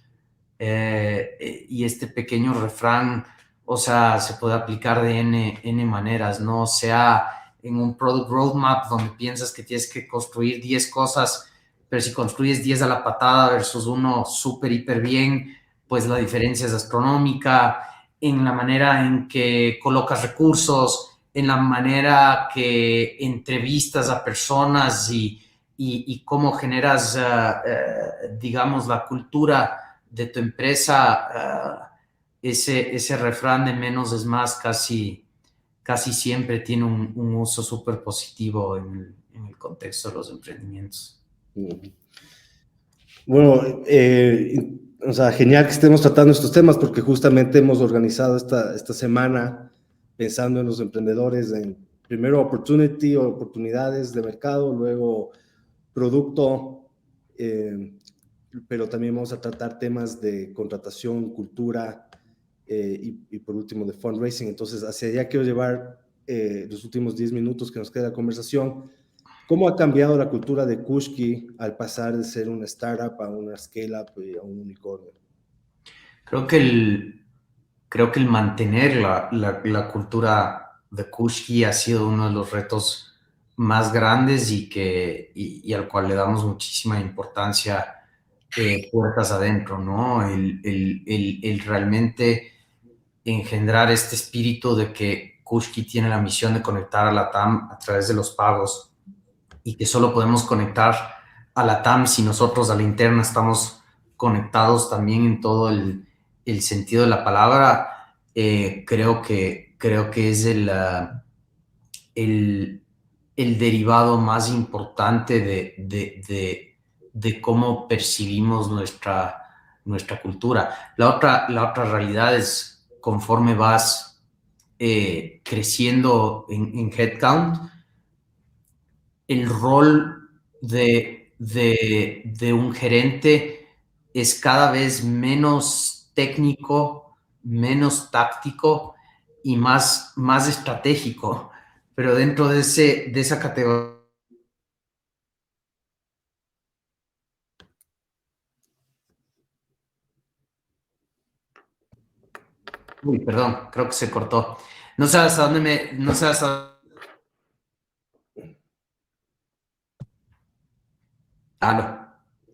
[SPEAKER 4] Y este pequeño refrán, o sea, se puede aplicar de N maneras, ¿no? O sea, en un product roadmap donde piensas que tienes que construir 10 cosas, pero si construyes 10 a la patada versus uno súper, hiper bien, pues la diferencia es astronómica en la manera en que colocas recursos, en la manera que entrevistas a personas y cómo generas, digamos, la cultura de tu empresa. Ese refrán de menos es más casi siempre tiene un uso súper positivo en el contexto de los emprendimientos.
[SPEAKER 3] Bueno, o sea, genial que estemos tratando estos temas porque justamente hemos organizado esta semana pensando en los emprendedores en primero oportunidades de mercado, luego producto, pero también vamos a tratar temas de contratación, cultura y por último de fundraising. Entonces, hacia allá quiero llevar los últimos 10 minutos que nos queda de conversación. ¿Cómo ha cambiado la cultura de Kushki al pasar de ser una startup a una scale-up y a un unicornio?
[SPEAKER 4] Creo que el mantener la cultura de Kushki ha sido uno de los retos más grandes y al cual le damos muchísima importancia puertas adentro, ¿no? El realmente engendrar este espíritu de que Kushki tiene la misión de conectar a la TAM a través de los pagos y que solo podemos conectar a la TAM si nosotros a la interna estamos conectados también en todo el sentido de la palabra. Creo que es el derivado más importante de cómo percibimos nuestra cultura. La otra realidad es conforme vas creciendo en headcount, el rol de un gerente es cada vez menos técnico, menos táctico y más estratégico. Pero dentro de esa categoría. Uy, perdón, creo que se cortó. No sé hasta dónde no sé hasta.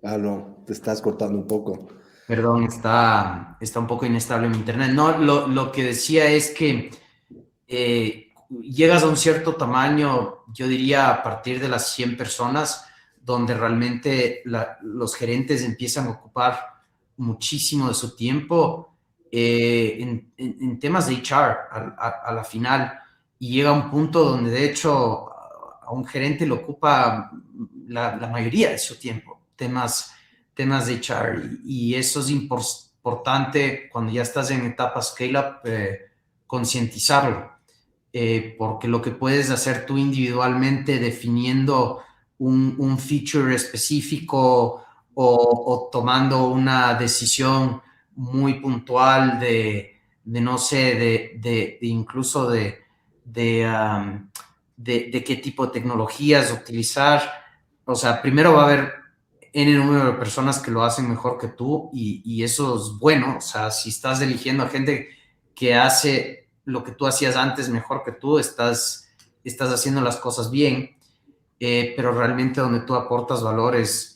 [SPEAKER 3] No, te estás cortando un poco.
[SPEAKER 4] Perdón, está un poco inestable mi internet. No, lo que decía es que llegas a un cierto tamaño, yo diría a partir de las 100 personas, donde realmente los gerentes empiezan a ocupar muchísimo de su tiempo en temas de HR a la final. Y llega un punto donde de hecho a un gerente le ocupa la mayoría de su tiempo, temas de HR. Y eso es importante cuando ya estás en etapa scale-up, concientizarlo. Porque lo que puedes hacer tú individualmente definiendo un feature específico o tomando una decisión muy puntual de no sé, de incluso de qué tipo de tecnologías utilizar. O sea, primero va a haber N número de personas que lo hacen mejor que tú y eso es bueno. O sea, si estás eligiendo a gente que hace lo que tú hacías antes mejor que tú, estás haciendo las cosas bien. Pero realmente donde tú aportas valor es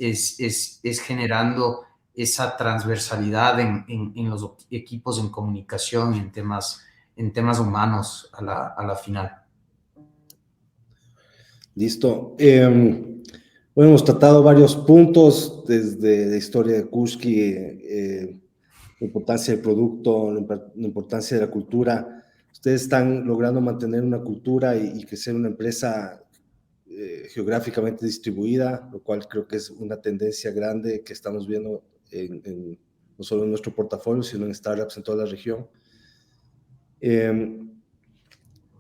[SPEAKER 4] generando esa transversalidad en los equipos, en comunicación y en temas humanos a la final.
[SPEAKER 3] Listo. Bueno, hemos tratado varios puntos, desde la historia de Kushki, la importancia del producto, la importancia de la cultura. Ustedes están logrando mantener una cultura y crecer una empresa geográficamente distribuida, lo cual creo que es una tendencia grande que estamos viendo no solo en nuestro portafolio, sino en startups en toda la región.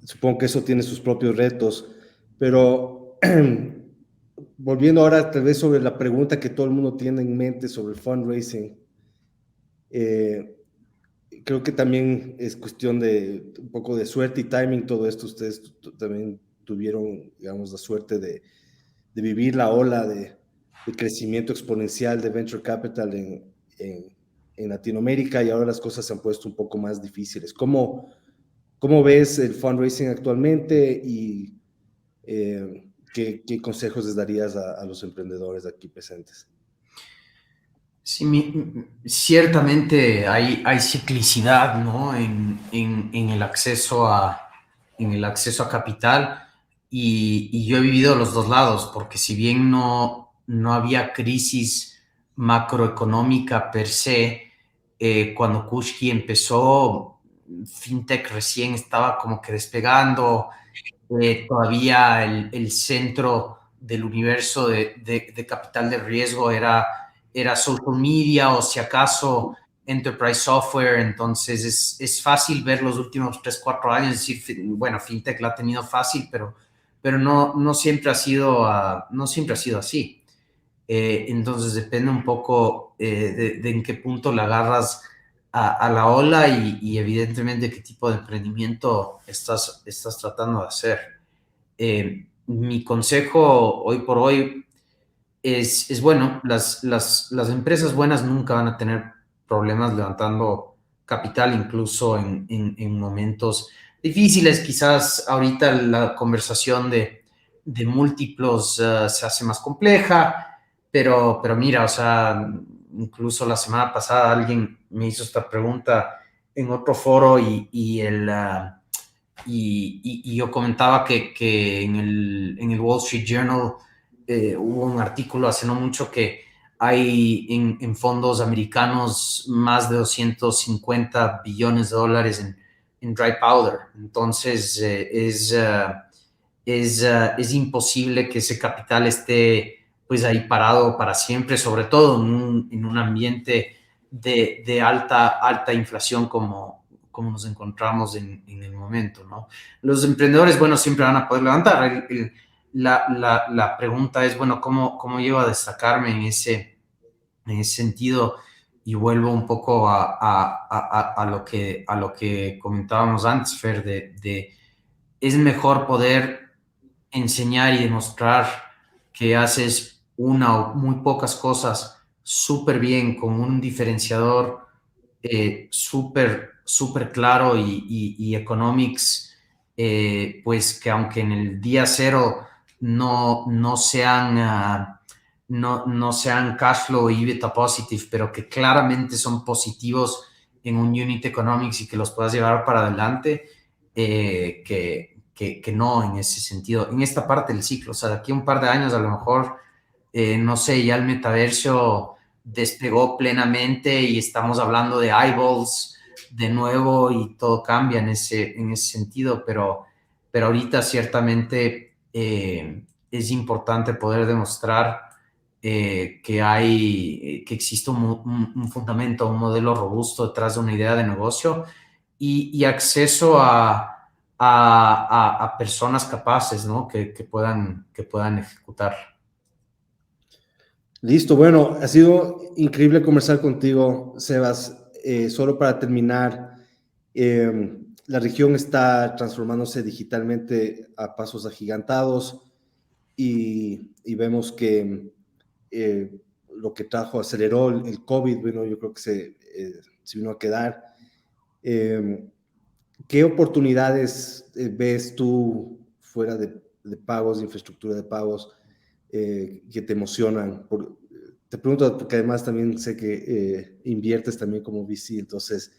[SPEAKER 3] Supongo que eso tiene sus propios retos, pero volviendo ahora tal vez sobre la pregunta que todo el mundo tiene en mente sobre el fundraising, creo que también es cuestión de un poco de suerte y timing todo esto. Ustedes también tuvieron, digamos, la suerte de vivir la ola de crecimiento exponencial de venture capital en Latinoamérica, y ahora las cosas se han puesto un poco más difíciles. ¿Cómo ves el fundraising actualmente y qué consejos les darías a los emprendedores aquí presentes?
[SPEAKER 4] Sí, ciertamente hay ciclicidad, ¿no? en el acceso a capital, y yo he vivido los dos lados, porque si bien no había crisis macroeconómica per se, cuando Kushki empezó, FinTech recién estaba como que despegando. Todavía el centro del universo de capital de riesgo era social media, o si acaso enterprise software. Entonces es fácil ver los últimos 3, 4 años y decir, bueno, FinTech la ha tenido fácil, pero no siempre ha sido, no siempre ha sido así. Entonces depende un poco de en qué punto le agarras a la ola y evidentemente qué tipo de emprendimiento estás tratando de hacer. Mi consejo hoy por hoy es bueno, las empresas buenas nunca van a tener problemas levantando capital, incluso en momentos difíciles. Quizás ahorita la conversación de múltiplos se hace más compleja, pero mira, o sea, incluso la semana pasada alguien me hizo esta pregunta en otro foro y yo comentaba que en el Wall Street Journal hubo un artículo hace no mucho que hay en fondos americanos más de 250 billones de dólares en dry powder. Entonces es imposible que ese capital esté pues ahí parado para siempre, sobre todo en un ambiente de alta inflación como nos encontramos en el momento, ¿no? Los emprendedores, bueno, siempre van a poder levantar. La pregunta es, bueno, ¿cómo llego a destacarme en ese sentido? Y vuelvo un poco a lo que comentábamos antes, Fer, es mejor poder enseñar y demostrar que haces una o muy pocas cosas súper bien, con un diferenciador súper claro y economics, pues que aunque en el día cero no sean no sean cash flow y EBITDA positive, pero que claramente son positivos en un unit economics y que los puedas llevar para adelante, que no en ese sentido, en esta parte del ciclo. O sea, de aquí a un par de años a lo mejor, no sé, ya el metaverso despegó plenamente y estamos hablando de eyeballs de nuevo y todo cambia en ese sentido, pero ahorita ciertamente es importante poder demostrar que existe un fundamento, un modelo robusto detrás de una idea de negocio y acceso a personas capaces, ¿no? que puedan ejecutar.
[SPEAKER 3] Listo, bueno, ha sido increíble conversar contigo, Sebas. Solo para terminar, la región está transformándose digitalmente a pasos agigantados y vemos que lo que aceleró el COVID, bueno, yo creo que se vino a quedar. ¿Qué oportunidades ves tú fuera de pagos, de infraestructura de pagos, que te emocionan? Te pregunto porque además también sé que inviertes también como VC, entonces,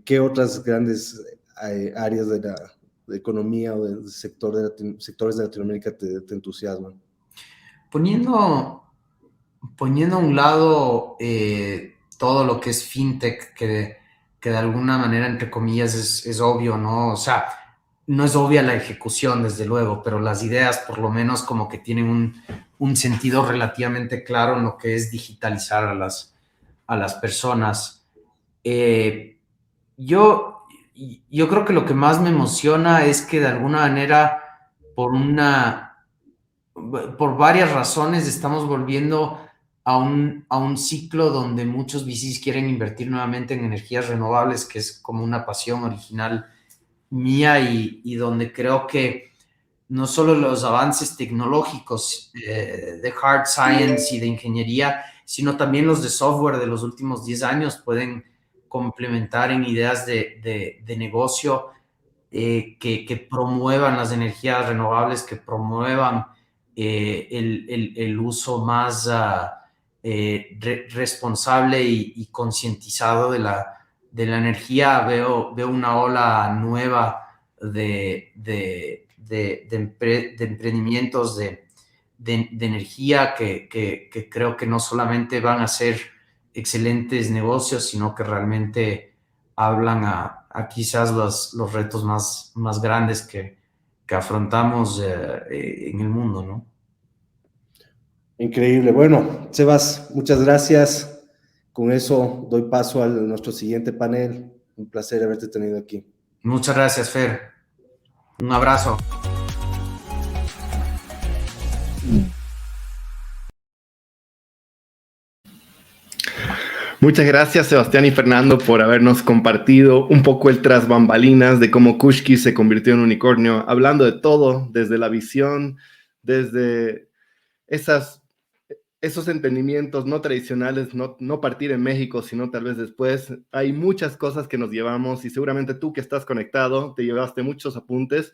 [SPEAKER 3] ¿qué otras grandes áreas de la economía o del sectores de Latinoamérica te entusiasman?
[SPEAKER 4] Poniendo a un lado todo lo que es fintech, que de alguna manera, entre comillas, es obvio, ¿no? O sea, no es obvia la ejecución, desde luego, pero las ideas por lo menos como que tienen un sentido relativamente claro en lo que es digitalizar a las personas. Eh, yo, yo creo que lo que más me emociona es que de alguna manera, por por varias razones, estamos volviendo a un ciclo donde muchos VCs quieren invertir nuevamente en energías renovables, que es como una pasión original mía y donde creo que no solo los avances tecnológicos de hard science y de ingeniería, sino también los de software de los últimos 10 años pueden complementar en ideas de negocio que promuevan las energías renovables, que promuevan el uso más responsable y concientizado de la energía. Veo una ola nueva de emprendimientos de energía que creo que no solamente van a ser excelentes negocios, sino que realmente hablan a quizás los retos más grandes que afrontamos en el mundo, ¿no?
[SPEAKER 3] Increíble. Bueno, Sebas, muchas gracias. Con eso doy paso a nuestro siguiente panel. Un placer haberte tenido aquí.
[SPEAKER 4] Muchas gracias, Fer. Un abrazo.
[SPEAKER 1] Muchas gracias, Sebastián y Fernando, por habernos compartido un poco el tras bambalinas de cómo Kushki se convirtió en un unicornio, hablando de todo, desde la visión, desde esos entendimientos no tradicionales, no partir en México, sino tal vez después. Hay muchas cosas que nos llevamos y seguramente tú que estás conectado te llevaste muchos apuntes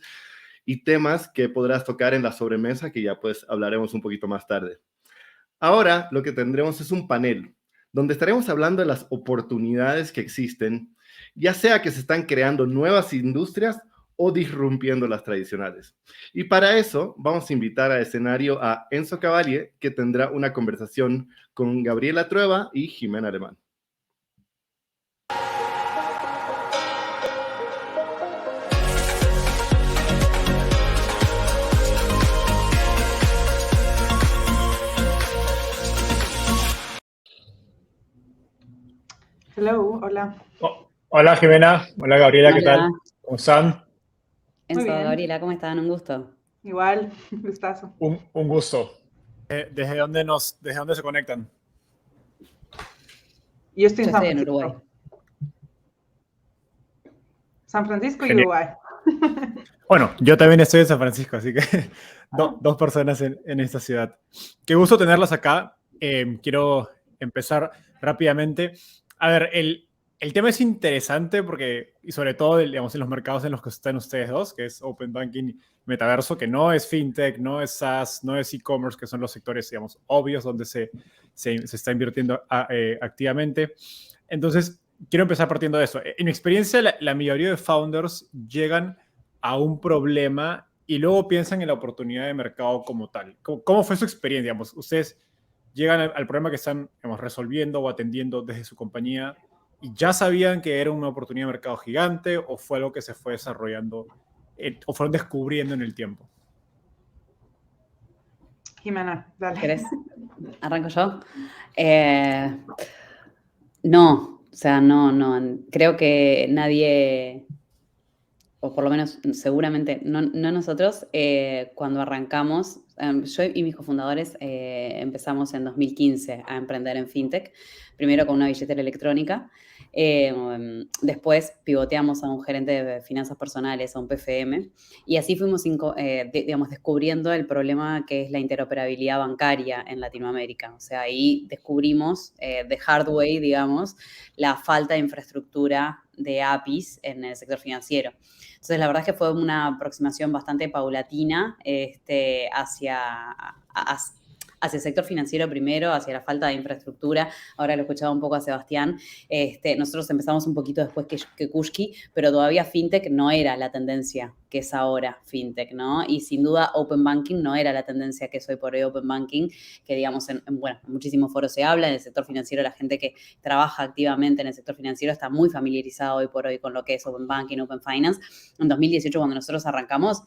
[SPEAKER 1] y temas que podrás tocar en la sobremesa, que ya pues hablaremos un poquito más tarde. Ahora lo que tendremos es un panel donde estaremos hablando de las oportunidades que existen, ya sea que se están creando nuevas industrias o disrumpiendo las tradicionales. Y para eso vamos a invitar a escenario a Enzo Cavalier, que tendrá una conversación con Gabriela Trueba y Jimena Alemán.
[SPEAKER 5] Hello, hola.
[SPEAKER 6] Hola Jimena, hola Gabriela, ¿qué
[SPEAKER 7] Hola.
[SPEAKER 6] tal? ¿Cómo están?
[SPEAKER 7] Enzo,
[SPEAKER 5] bien.
[SPEAKER 7] Gabriela, ¿cómo están? Un gusto.
[SPEAKER 5] Igual, gustazo.
[SPEAKER 6] Un gusto. ¿Desde dónde se conectan?
[SPEAKER 5] Yo estoy en
[SPEAKER 7] Yo
[SPEAKER 5] San
[SPEAKER 7] estoy en
[SPEAKER 5] Francisco.
[SPEAKER 7] Uruguay.
[SPEAKER 5] San Francisco y
[SPEAKER 6] Genial.
[SPEAKER 5] Uruguay.
[SPEAKER 6] Bueno, yo también estoy en San Francisco, así que dos personas en esta ciudad. Qué gusto tenerlas acá. Quiero empezar rápidamente. A ver, el tema es interesante porque, y sobre todo, digamos, en los mercados en los que están ustedes dos, que es Open Banking, Metaverso, que no es FinTech, no es SaaS, no es e-commerce, que son los sectores, digamos, obvios donde se está invirtiendo activamente. Entonces, quiero empezar partiendo de eso. En mi experiencia, la mayoría de founders llegan a un problema y luego piensan en la oportunidad de mercado como tal. ¿Cómo fue su experiencia? Digamos, ustedes llegan al problema que están, digamos, resolviendo o atendiendo desde su compañía y ya sabían que era una oportunidad de mercado gigante o fue algo que se fue desarrollando o fueron descubriendo en el tiempo.
[SPEAKER 5] Jimena, dale.
[SPEAKER 7] ¿Querés? ¿Arranco yo? No, o sea, no. Creo que nadie, o por lo menos seguramente no nosotros, cuando arrancamos, Yo y mis cofundadores empezamos en 2015 a emprender en fintech, primero con una billetera electrónica, después pivoteamos a un gerente de finanzas personales, a un PFM, y así fuimos digamos, descubriendo el problema que es la interoperabilidad bancaria en Latinoamérica. O sea, ahí descubrimos the hard way, digamos, la falta de infraestructura de APIs en el sector financiero. Entonces, la verdad es que fue una aproximación bastante paulatina hacia el sector financiero primero, hacia la falta de infraestructura. Ahora lo escuchaba un poco a Sebastián. Nosotros empezamos un poquito después que Kushki, pero todavía fintech no era la tendencia que es ahora fintech, ¿no? Y sin duda Open Banking no era la tendencia que es hoy por hoy Open Banking, que digamos, en muchísimos foros se habla. En el sector financiero, la gente que trabaja activamente en el sector financiero está muy familiarizada hoy por hoy con lo que es Open Banking, Open Finance. En 2018, cuando nosotros arrancamos,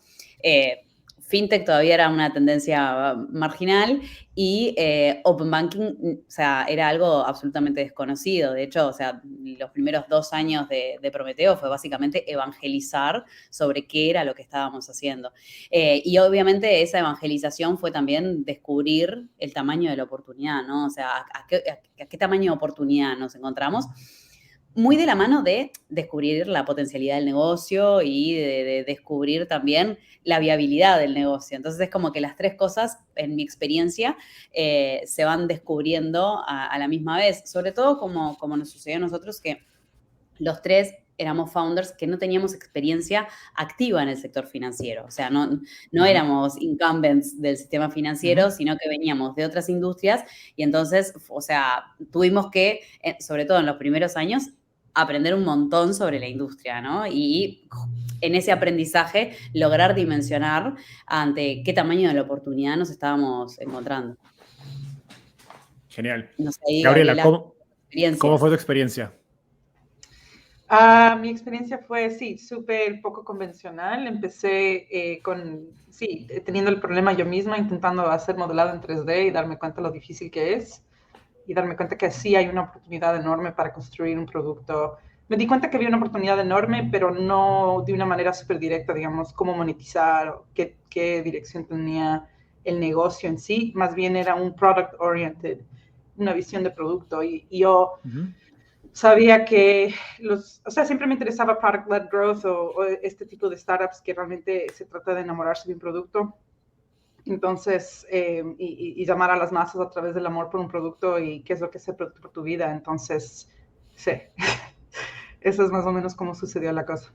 [SPEAKER 7] fintech todavía era una tendencia marginal y Open Banking, o sea, era algo absolutamente desconocido. De hecho, o sea, los primeros 2 años de Prometeo fue básicamente evangelizar sobre qué era lo que estábamos haciendo. Y obviamente esa evangelización fue también descubrir el tamaño de la oportunidad, ¿no? O sea, a qué tamaño de oportunidad nos encontramos. Muy de la mano de descubrir la potencialidad del negocio y de descubrir también la viabilidad del negocio. Entonces, es como que las 3 cosas, en mi experiencia, se van descubriendo a la misma vez. Sobre todo como nos sucedió a nosotros, que los 3 éramos founders que no teníamos experiencia activa en el sector financiero. O sea, no éramos incumbents del sistema financiero, sino que veníamos de otras industrias y entonces, o sea, tuvimos que, sobre todo en los primeros años, aprender un montón sobre la industria, ¿no? Y en ese aprendizaje lograr dimensionar ante qué tamaño de la oportunidad nos estábamos encontrando.
[SPEAKER 6] Genial.
[SPEAKER 7] No sé, ahí,
[SPEAKER 6] Gabriela,
[SPEAKER 7] Gabriela,
[SPEAKER 6] ¿cómo fue tu experiencia?
[SPEAKER 5] Mi experiencia fue, sí, súper poco convencional. Empecé teniendo el problema yo misma, intentando hacer modelado en 3D y darme cuenta lo difícil que es. Y darme cuenta que sí hay una oportunidad enorme para construir un producto. Me di cuenta que había una oportunidad enorme, pero no de una manera súper directa, digamos, cómo monetizar, qué dirección tenía el negocio en sí. Más bien era un product oriented, una visión de producto. Y yo sabía que siempre me interesaba product-led growth o este tipo de startups que realmente se trata de enamorarse de un producto. Entonces, y llamar a las masas a través del amor por un producto y qué es lo que es el producto por tu vida. Entonces, sí, eso es más o menos cómo sucedió la cosa.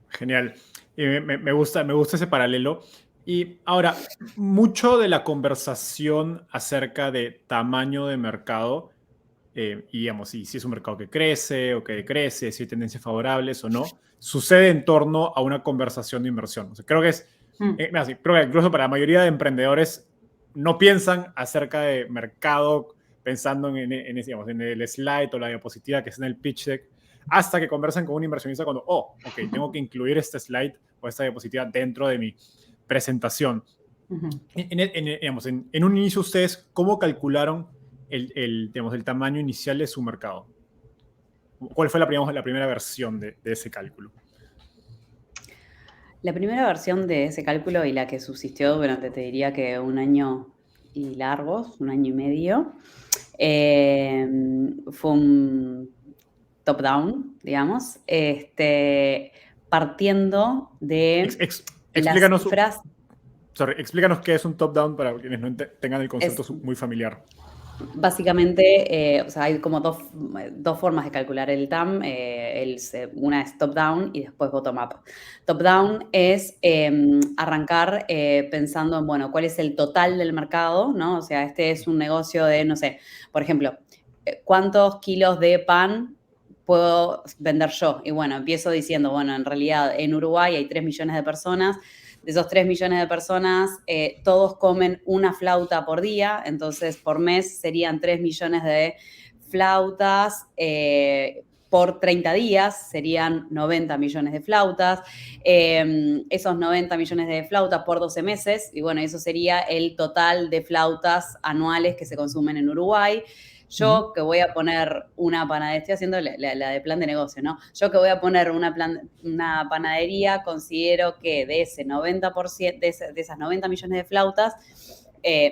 [SPEAKER 6] Genial. Me gusta ese paralelo. Y ahora, mucho de la conversación acerca de tamaño de mercado, y digamos, si es un mercado que crece o que decrece, si hay tendencias favorables o no, sucede en torno a una conversación de inversión. O sea, creo que creo que incluso para la mayoría de emprendedores no piensan acerca de mercado pensando en el slide o la diapositiva que está en el pitch deck, hasta que conversan con un inversionista cuando, ok, tengo que incluir este slide o esta diapositiva dentro de mi presentación. En un inicio, ustedes, ¿cómo calcularon el tamaño inicial de su mercado? ¿Cuál fue la primera versión de ese cálculo?
[SPEAKER 7] La primera versión de ese cálculo y la que subsistió durante, te diría que 1 año y largos, 1 año y medio, fue un top-down, digamos, partiendo de
[SPEAKER 6] explícanos,
[SPEAKER 7] las cifras.
[SPEAKER 6] Explícanos qué es un top-down para quienes no tengan el concepto muy familiar.
[SPEAKER 7] Básicamente, hay como dos formas de calcular el TAM. Una es top-down y después bottom-up. Top-down es arrancar pensando en, bueno, cuál es el total del mercado, ¿no? O sea, este es un negocio de, no sé, por ejemplo, ¿cuántos kilos de pan puedo vender yo? Y bueno, empiezo diciendo, bueno, en realidad en Uruguay hay 3 millones de personas. De esos 3 millones de personas, todos comen una flauta por día, entonces por mes serían 3 millones de flautas, por 30 días serían 90 millones de flautas, esos 90 millones de flautas por 12 meses, y bueno, eso sería el total de flautas anuales que se consumen en Uruguay. Yo que voy a poner una panadería, estoy haciendo la de plan de negocio, ¿no? Yo que voy a poner una panadería, considero que de ese 90%, de esas 90 millones de flautas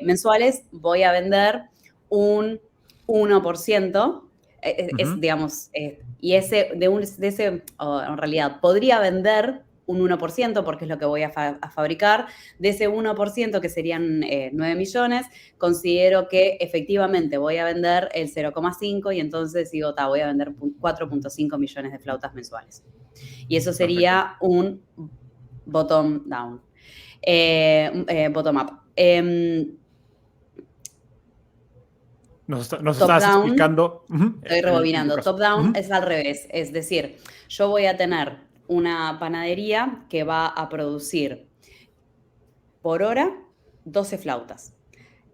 [SPEAKER 7] mensuales, voy a vender un 1%. Digamos, y en realidad podría vender un 1%, porque es lo que voy a fabricar. De ese 1%, que serían 9 millones, considero que efectivamente voy a vender el 0,5 y entonces digo, voy a vender 4.5 millones de flautas mensuales. Y eso sería un bottom down, bottom up.
[SPEAKER 6] Nos estabas explicando.
[SPEAKER 7] Estoy rebobinando. Top down es al revés. Es decir, yo voy a tener una panadería que va a producir por hora 12 flautas.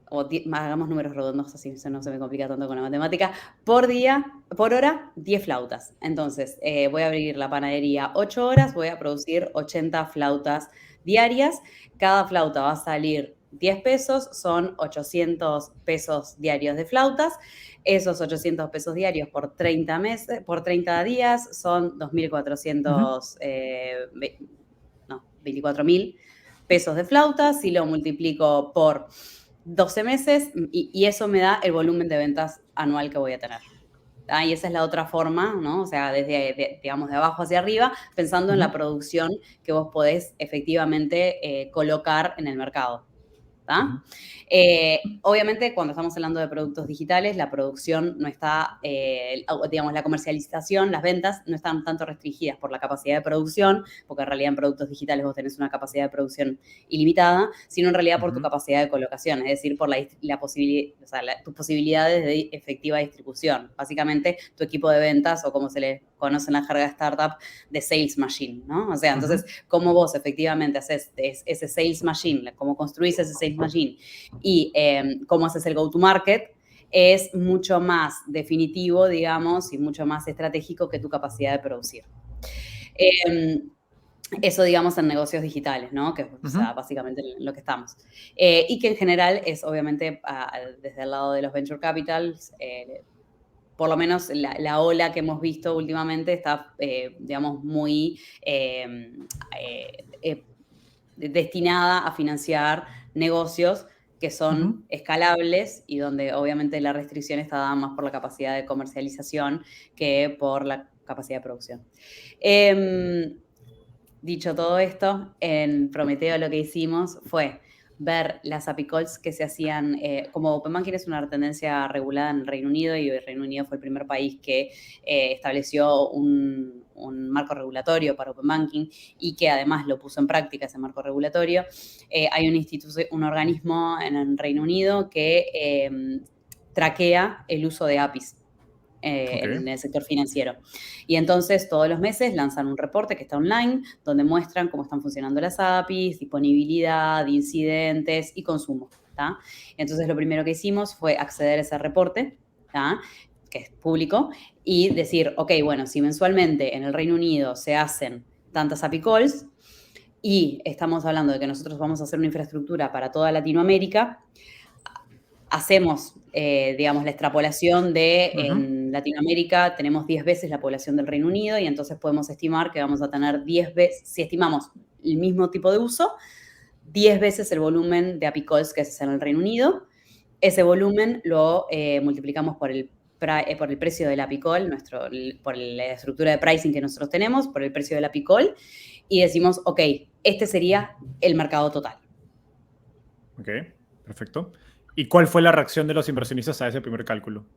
[SPEAKER 7] O hagamos números redondos, así no se me complica tanto con la matemática. Por hora, 10 flautas. Entonces, voy a abrir la panadería 8 horas, voy a producir 80 flautas diarias. Cada flauta va a salir 10 pesos, son 800 pesos diarios de flautas. Esos 800 pesos diarios por 30 meses, por 30 días, son 2.400, 24.000 pesos de flautas. Si lo multiplico por 12 meses, y eso me da el volumen de ventas anual que voy a tener. Y esa es la otra forma, ¿no? O sea, digamos, de abajo hacia arriba, pensando en la producción que vos podés efectivamente colocar en el mercado. Obviamente, cuando estamos hablando de productos digitales, la producción no está, digamos, la comercialización, las ventas no están tanto restringidas por la capacidad de producción, porque en realidad en productos digitales vos tenés una capacidad de producción ilimitada, sino en realidad por tu capacidad de colocación, es decir, por la posibilidad, o sea, tus posibilidades de efectiva distribución. Básicamente, tu equipo de ventas, o como se le conoce en la jerga de startup, de sales machine, ¿no? O sea, entonces, cómo vos efectivamente haces ese sales machine, cómo construís ese sales machine y cómo haces el go-to-market, es mucho más definitivo, digamos, y mucho más estratégico que tu capacidad de producir. Eso, digamos, en negocios digitales, ¿no? Que o sea, básicamente en lo que estamos. Y que en general es, obviamente, desde el lado de los venture capitals, por lo menos la ola que hemos visto últimamente está, digamos, muy destinada a financiar negocios que son escalables y donde obviamente la restricción está dada más por la capacidad de comercialización que por la capacidad de producción. Dicho todo esto, en Prometeo lo que hicimos fue ver las API calls que se hacían, como Open Banking es una tendencia regulada en el Reino Unido, y el Reino Unido fue el primer país que estableció un marco regulatorio para Open Banking y que además lo puso en práctica ese marco regulatorio. Hay un organismo en el Reino Unido que traquea el uso de APIs en el sector financiero. Y entonces todos los meses lanzan un reporte que está online, donde muestran cómo están funcionando las APIs, disponibilidad, incidentes y consumo. Entonces lo primero que hicimos fue acceder a ese reporte, que es público, y decir, ok, bueno, si mensualmente en el Reino Unido se hacen tantas API calls y estamos hablando de que nosotros vamos a hacer una infraestructura para toda Latinoamérica, hacemos, digamos, la extrapolación de en Latinoamérica tenemos 10 veces la población del Reino Unido, y entonces podemos estimar que vamos a tener 10 veces, si estimamos el mismo tipo de uso, 10 veces el volumen de API calls que se hace en el Reino Unido. Ese volumen lo multiplicamos por el precio del API call, por la estructura de pricing que nosotros tenemos, por el precio del API call, y decimos, ok, este sería el mercado total.
[SPEAKER 6] Ok, perfecto. ¿Y cuál fue la reacción de los inversionistas a ese primer cálculo?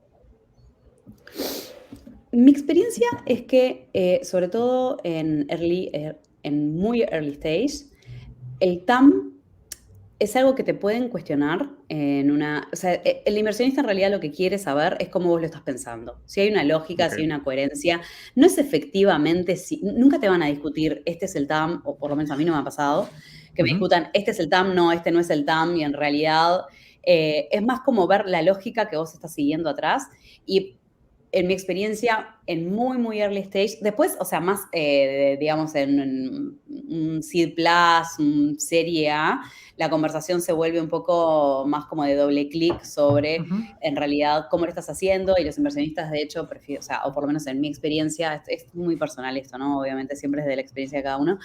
[SPEAKER 7] Mi experiencia es que, sobre todo en muy early stage, el TAM es algo que te pueden cuestionar o sea, el inversionista en realidad lo que quiere saber es cómo vos lo estás pensando. Si hay una lógica, si hay una coherencia. No es efectivamente, nunca te van a discutir, este es el TAM, o por lo menos a mí no me ha pasado, que me discutan, este es el TAM, no, este no es el TAM, y en realidad es más como ver la lógica que vos estás siguiendo atrás. Y en mi experiencia, en muy, muy early stage, después, o sea, más, digamos, en un Seed Plus, un Serie A, la conversación se vuelve un poco más como de doble clic sobre, en realidad, cómo lo estás haciendo, y los inversionistas, de hecho, prefieren, o sea, o por lo menos en mi experiencia, es muy personal esto, ¿no? Obviamente siempre es de la experiencia de cada uno,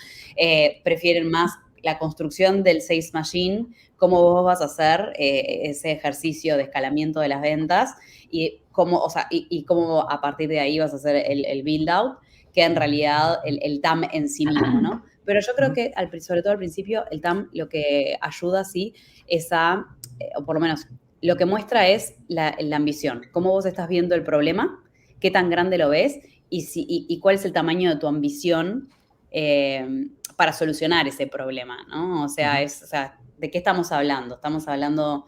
[SPEAKER 7] prefieren más la construcción del sales machine, cómo vos vas a hacer ese ejercicio de escalamiento de las ventas y cómo, o sea, y cómo a partir de ahí vas a hacer el build-out, que en realidad el TAM en sí mismo, ¿no? Pero yo creo que, sobre todo al principio, el TAM lo que ayuda, sí, es a, o por lo menos, lo que muestra es la ambición. Cómo vos estás viendo el problema, qué tan grande lo ves y cuál es el tamaño de tu ambición para solucionar ese problema, ¿no? O sea, ¿de qué estamos hablando? Estamos hablando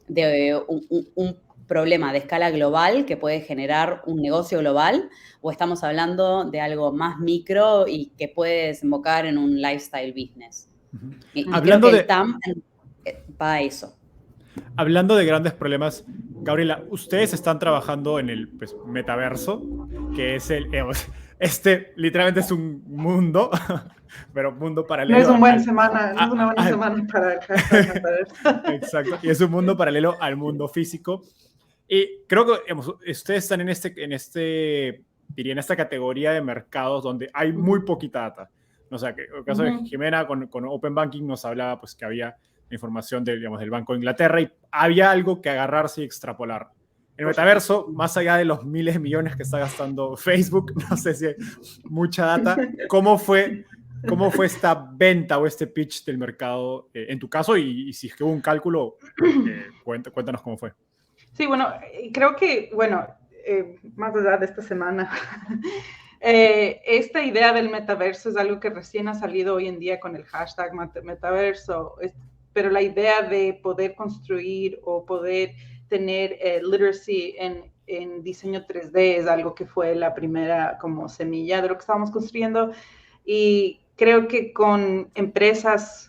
[SPEAKER 7] de un problema de escala global que puede generar un negocio global, o estamos hablando de algo más micro y que puede desembocar en un lifestyle business. Y
[SPEAKER 6] hablando
[SPEAKER 7] creo que
[SPEAKER 6] de
[SPEAKER 7] el TAM va a eso.
[SPEAKER 6] Hablando de grandes problemas, Gabriela, ustedes están trabajando en el metaverso, que es literalmente es un mundo, pero mundo paralelo.
[SPEAKER 5] No es una buena semana para el hashtag metaverso.
[SPEAKER 6] Exacto, y es un mundo paralelo al mundo físico. Y creo que ustedes están en esta categoría de mercados donde hay muy poquita data. O sea, que en el caso de Jimena con Open Banking nos hablaba pues que había información del Banco de Inglaterra y había algo que agarrarse y extrapolar. El metaverso, más allá de los miles de millones que está gastando Facebook, no sé si hay mucha data, ¿cómo fue esta venta o este pitch del mercado en tu caso? Y si es que hubo un cálculo, cuéntanos cómo fue.
[SPEAKER 5] Sí, bueno, creo que, más allá de esta semana, esta idea del metaverso es algo que recién ha salido hoy en día con el hashtag metaverso, pero la idea de poder construir o poder tener literacy en diseño 3D es algo que fue la primera como semilla de lo que estábamos construyendo, y creo que con empresas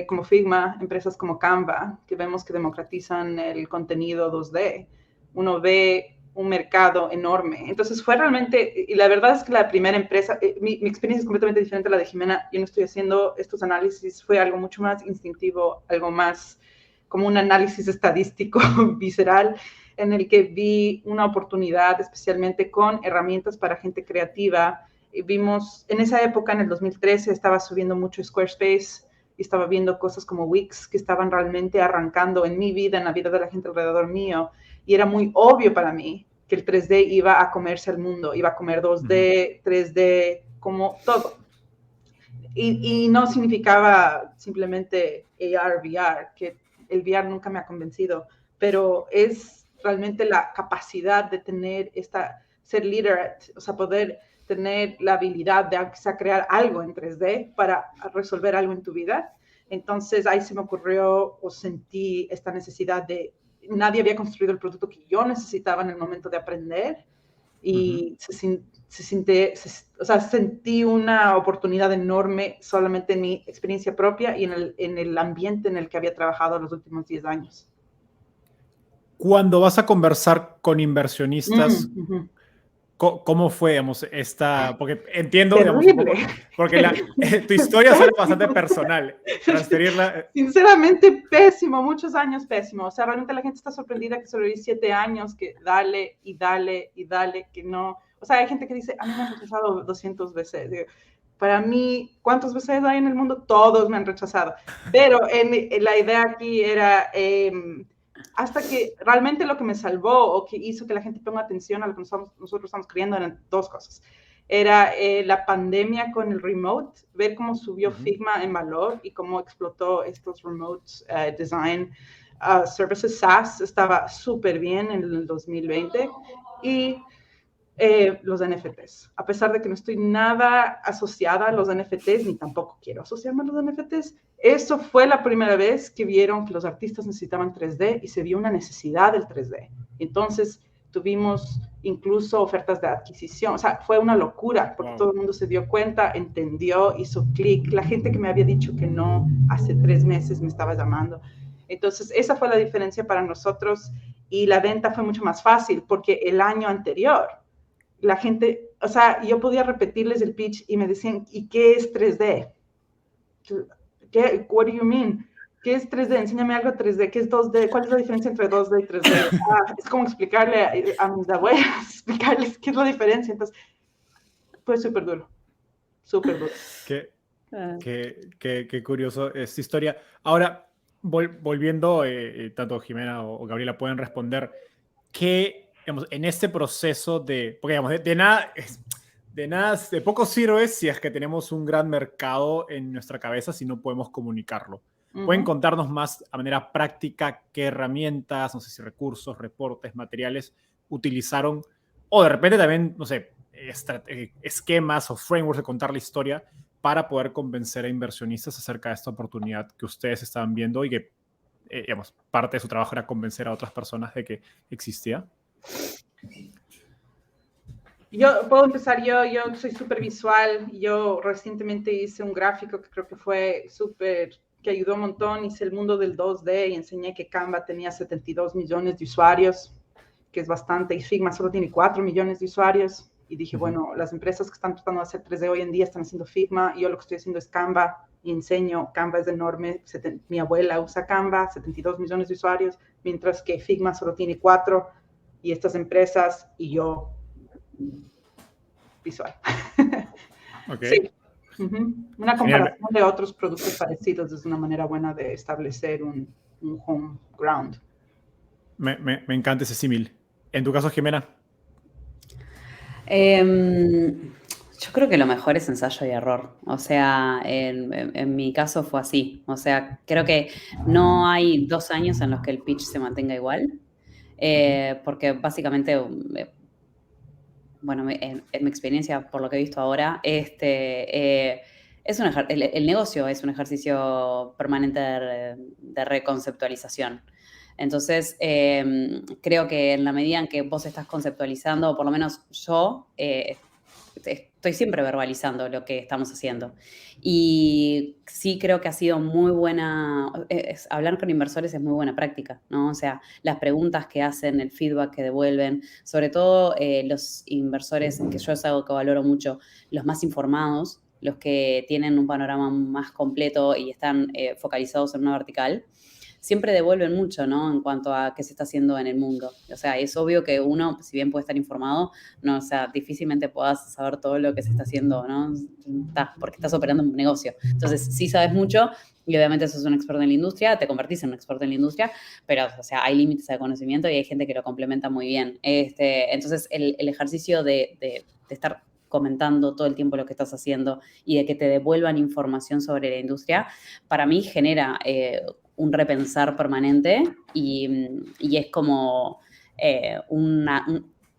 [SPEAKER 5] como Figma, empresas como Canva, que vemos que democratizan el contenido 2D, uno ve un mercado enorme. Entonces fue realmente, y la verdad es que la primera empresa, mi experiencia es completamente diferente a la de Jimena. Yo no estoy haciendo estos análisis, fue algo mucho más instintivo, algo más como un análisis estadístico visceral, en el que vi una oportunidad, especialmente con herramientas para gente creativa. Y vimos, en esa época, en el 2013, estaba subiendo mucho Squarespace, y estaba viendo cosas como Wix que estaban realmente arrancando en mi vida, en la vida de la gente alrededor mío, y era muy obvio para mí que el 3D iba a comerse al mundo, iba a comer 2D, 3D, como todo. Y no significaba simplemente AR, VR, que el VR nunca me ha convencido, pero es realmente la capacidad de tener ser literate, o sea, poder tener la habilidad de crear algo en 3D para resolver algo en tu vida. Entonces ahí se me ocurrió o sentí esta necesidad de, nadie había construido el producto que yo necesitaba en el momento de aprender, y sentí una oportunidad enorme solamente en mi experiencia propia y en el ambiente en el que había trabajado los últimos 10 años.
[SPEAKER 6] Cuando vas a conversar con inversionistas, ¿cómo fue, digamos, porque entiendo, digamos, un poco, porque tu historia suena bastante personal, transferirla.
[SPEAKER 5] Sinceramente, pésimo, muchos años pésimo. O sea, realmente la gente está sorprendida que sobreviví 7 años, que dale, que no. O sea, hay gente que dice, a mí me han rechazado 200 veces. Digo, para mí, ¿cuántas veces hay en el mundo? Todos me han rechazado. Pero la idea aquí era... hasta que realmente lo que me salvó o que hizo que la gente ponga atención a lo que nosotros estamos creando eran dos cosas. Era la pandemia con el remote, ver cómo subió Figma en valor y cómo explotó estos remote design services. SaaS estaba súper bien en el 2020, y los NFTs. A pesar de que no estoy nada asociada a los NFTs, ni tampoco quiero asociarme a los NFTs, eso fue la primera vez que vieron que los artistas necesitaban 3D y se vio una necesidad del 3D. Entonces tuvimos incluso ofertas de adquisición. O sea, fue una locura porque todo el mundo se dio cuenta, entendió, hizo clic. La gente que me había dicho que no hace 3 meses me estaba llamando. Entonces, esa fue la diferencia para nosotros. y la venta fue mucho más fácil porque el año anterior la gente, o sea, yo podía repetirles el pitch y me decían, ¿y qué es 3D? What do you mean? ¿Qué es 3D? Enséñame algo 3D. ¿Qué es 2D? ¿Cuál es la diferencia entre 2D y 3D? Es como explicarle a mis abuelas, explicarles qué es la diferencia. Entonces, fue súper duro. Súper duro.
[SPEAKER 6] Qué curioso esta historia. Ahora, volviendo, tanto Jimena o Gabriela pueden responder, ¿qué, digamos, en este proceso de, porque digamos, de poco sirve si es que tenemos un gran mercado en nuestra cabeza si no podemos comunicarlo? ¿Pueden contarnos más a manera práctica qué herramientas, no sé si recursos, reportes, materiales utilizaron? O de repente también, no sé, esquemas o frameworks de contar la historia para poder convencer a inversionistas acerca de esta oportunidad que ustedes estaban viendo y que, digamos, parte de su trabajo era convencer a otras personas de que existía.
[SPEAKER 5] Yo puedo empezar, yo soy súper visual. Yo recientemente hice un gráfico que creo que fue súper, que ayudó un montón. Hice el mundo del 2D y enseñé que Canva tenía 72 millones de usuarios, que es bastante, y Figma solo tiene 4 millones de usuarios. Y dije, bueno, las empresas que están tratando de hacer 3D hoy en día están haciendo Figma, y yo lo que estoy haciendo es Canva, y enseño, Canva es enorme, mi abuela usa Canva, 72 millones de usuarios, mientras que Figma solo tiene 4, y estas empresas, y yo, visual.
[SPEAKER 6] Okay.
[SPEAKER 5] Sí. Una comparación de otros productos parecidos es una manera buena de establecer un home ground.
[SPEAKER 6] Me encanta ese símil. ¿En tu caso, Jimena?
[SPEAKER 7] Yo creo que lo mejor es ensayo y error. O sea, en mi caso fue así. O sea, creo que no hay 2 años en los que el pitch se mantenga igual. Porque básicamente, bueno, en mi experiencia, por lo que he visto ahora, el negocio es un ejercicio permanente de reconceptualización. Entonces, creo que en la medida en que vos estás conceptualizando, o por lo menos yo, estoy siempre verbalizando lo que estamos haciendo. Y sí creo que ha sido muy buena, hablar con inversores es muy buena práctica, ¿no? O sea, las preguntas que hacen, el feedback que devuelven, sobre todo los inversores, que yo es algo que valoro mucho, los más informados, los que tienen un panorama más completo y están focalizados en una vertical, siempre devuelven mucho, ¿no? En cuanto a qué se está haciendo en el mundo. O sea, es obvio que uno, si bien puede estar informado, no, o sea, difícilmente puedas saber todo lo que se está haciendo, ¿no? Porque estás operando un negocio. Entonces, sí sabes mucho y obviamente sos un experto en la industria, te convertís en un experto en la industria, pero, o sea, hay límites de conocimiento y hay gente que lo complementa muy bien. Entonces, el ejercicio de estar comentando todo el tiempo lo que estás haciendo y de que te devuelvan información sobre la industria, para mí genera un repensar permanente y es como una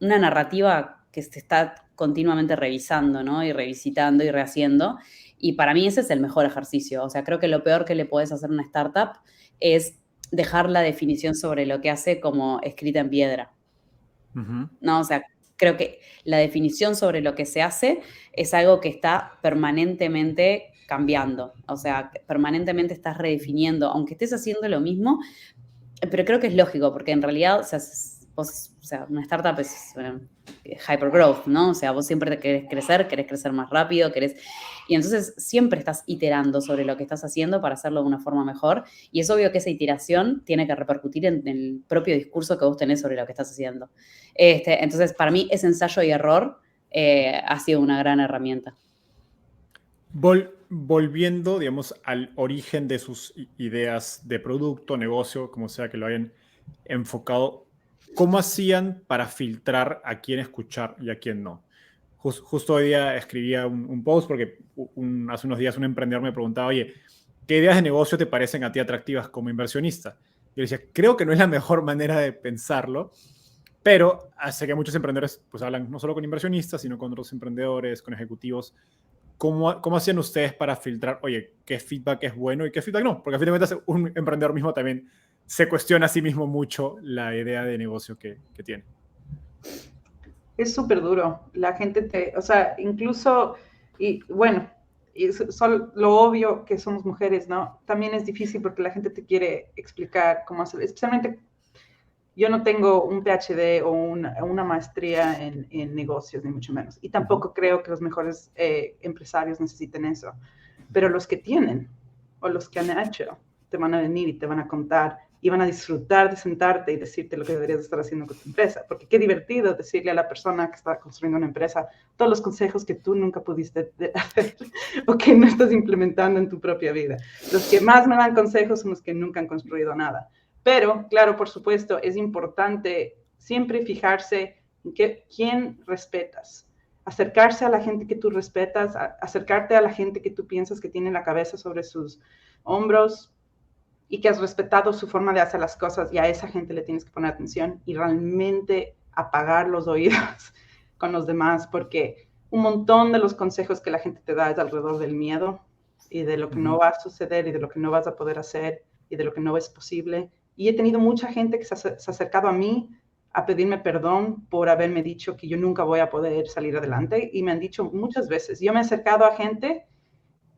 [SPEAKER 7] narrativa que se está continuamente revisando, ¿no? Y revisitando y rehaciendo. Y para mí ese es el mejor ejercicio. O sea, creo que lo peor que le puedes hacer a una startup es dejar la definición sobre lo que hace como escrita en piedra. ¿No? O sea, creo que la definición sobre lo que se hace es algo que está permanentemente cambiando, o sea, permanentemente estás redefiniendo, aunque estés haciendo lo mismo, pero creo que es lógico, porque en realidad, o sea, una startup es hypergrowth, ¿no? O sea, vos siempre querés crecer más rápido, y entonces siempre estás iterando sobre lo que estás haciendo para hacerlo de una forma mejor, y es obvio que esa iteración tiene que repercutir en el propio discurso que vos tenés sobre lo que estás haciendo. Entonces, para mí, ese ensayo y error ha sido una gran herramienta.
[SPEAKER 6] Volviendo, digamos, al origen de sus ideas de producto, negocio, como sea que lo hayan enfocado, ¿cómo hacían para filtrar a quién escuchar y a quién no? Justo hoy día escribía un post porque hace unos días un emprendedor me preguntaba, oye, ¿qué ideas de negocio te parecen a ti atractivas como inversionista? Yo decía, creo que no es la mejor manera de pensarlo, pero sé que muchos emprendedores pues hablan no solo con inversionistas, sino con otros emprendedores, con ejecutivos. ¿Cómo hacían ustedes para filtrar, oye, qué feedback es bueno y qué feedback no? Porque a fin de cuentas un emprendedor mismo también se cuestiona a sí mismo mucho la idea de negocio que tiene.
[SPEAKER 5] Es súper duro. La gente o sea, incluso, y bueno, lo obvio que somos mujeres, ¿no? También es difícil porque la gente te quiere explicar cómo hacer, especialmente yo no tengo un PhD o una maestría en negocios, ni mucho menos. Y tampoco creo que los mejores empresarios necesiten eso. Pero los que tienen o los que han hecho te van a venir y te van a contar y van a disfrutar de sentarte y decirte lo que deberías estar haciendo con tu empresa. Porque qué divertido decirle a la persona que está construyendo una empresa todos los consejos que tú nunca pudiste hacer o que no estás implementando en tu propia vida. Los que más me dan consejos son los que nunca han construido nada. Pero, claro, por supuesto, es importante siempre fijarse en quién respetas. Acercarse a la gente que tú respetas, acercarte a la gente que tú piensas que tiene la cabeza sobre sus hombros y que has respetado su forma de hacer las cosas, y a esa gente le tienes que poner atención y realmente apagar los oídos con los demás, porque un montón de los consejos que la gente te da es alrededor del miedo y de lo que no va a suceder y de lo que no vas a poder hacer y de lo que no es posible. Y he tenido mucha gente que se ha acercado a mí a pedirme perdón por haberme dicho que yo nunca voy a poder salir adelante. Y me han dicho muchas veces, yo me he acercado a gente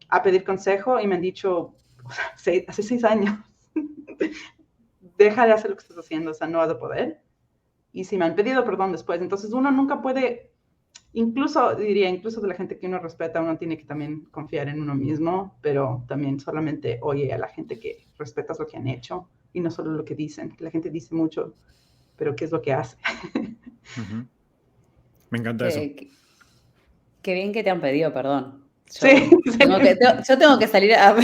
[SPEAKER 5] a pedir consejo y me han dicho, hace 6 años, deja de hacer lo que estás haciendo, o sea, no vas a poder. Y si me han pedido perdón después, entonces uno nunca puede, incluso de la gente que uno respeta, uno tiene que también confiar en uno mismo, pero también solamente oye a la gente que respetas lo que han hecho y no solo lo que dicen, que la gente dice mucho, pero ¿qué es lo que hace?
[SPEAKER 6] Me encanta eso.
[SPEAKER 7] Qué bien que te han pedido perdón.
[SPEAKER 5] Yo
[SPEAKER 7] tengo que salir a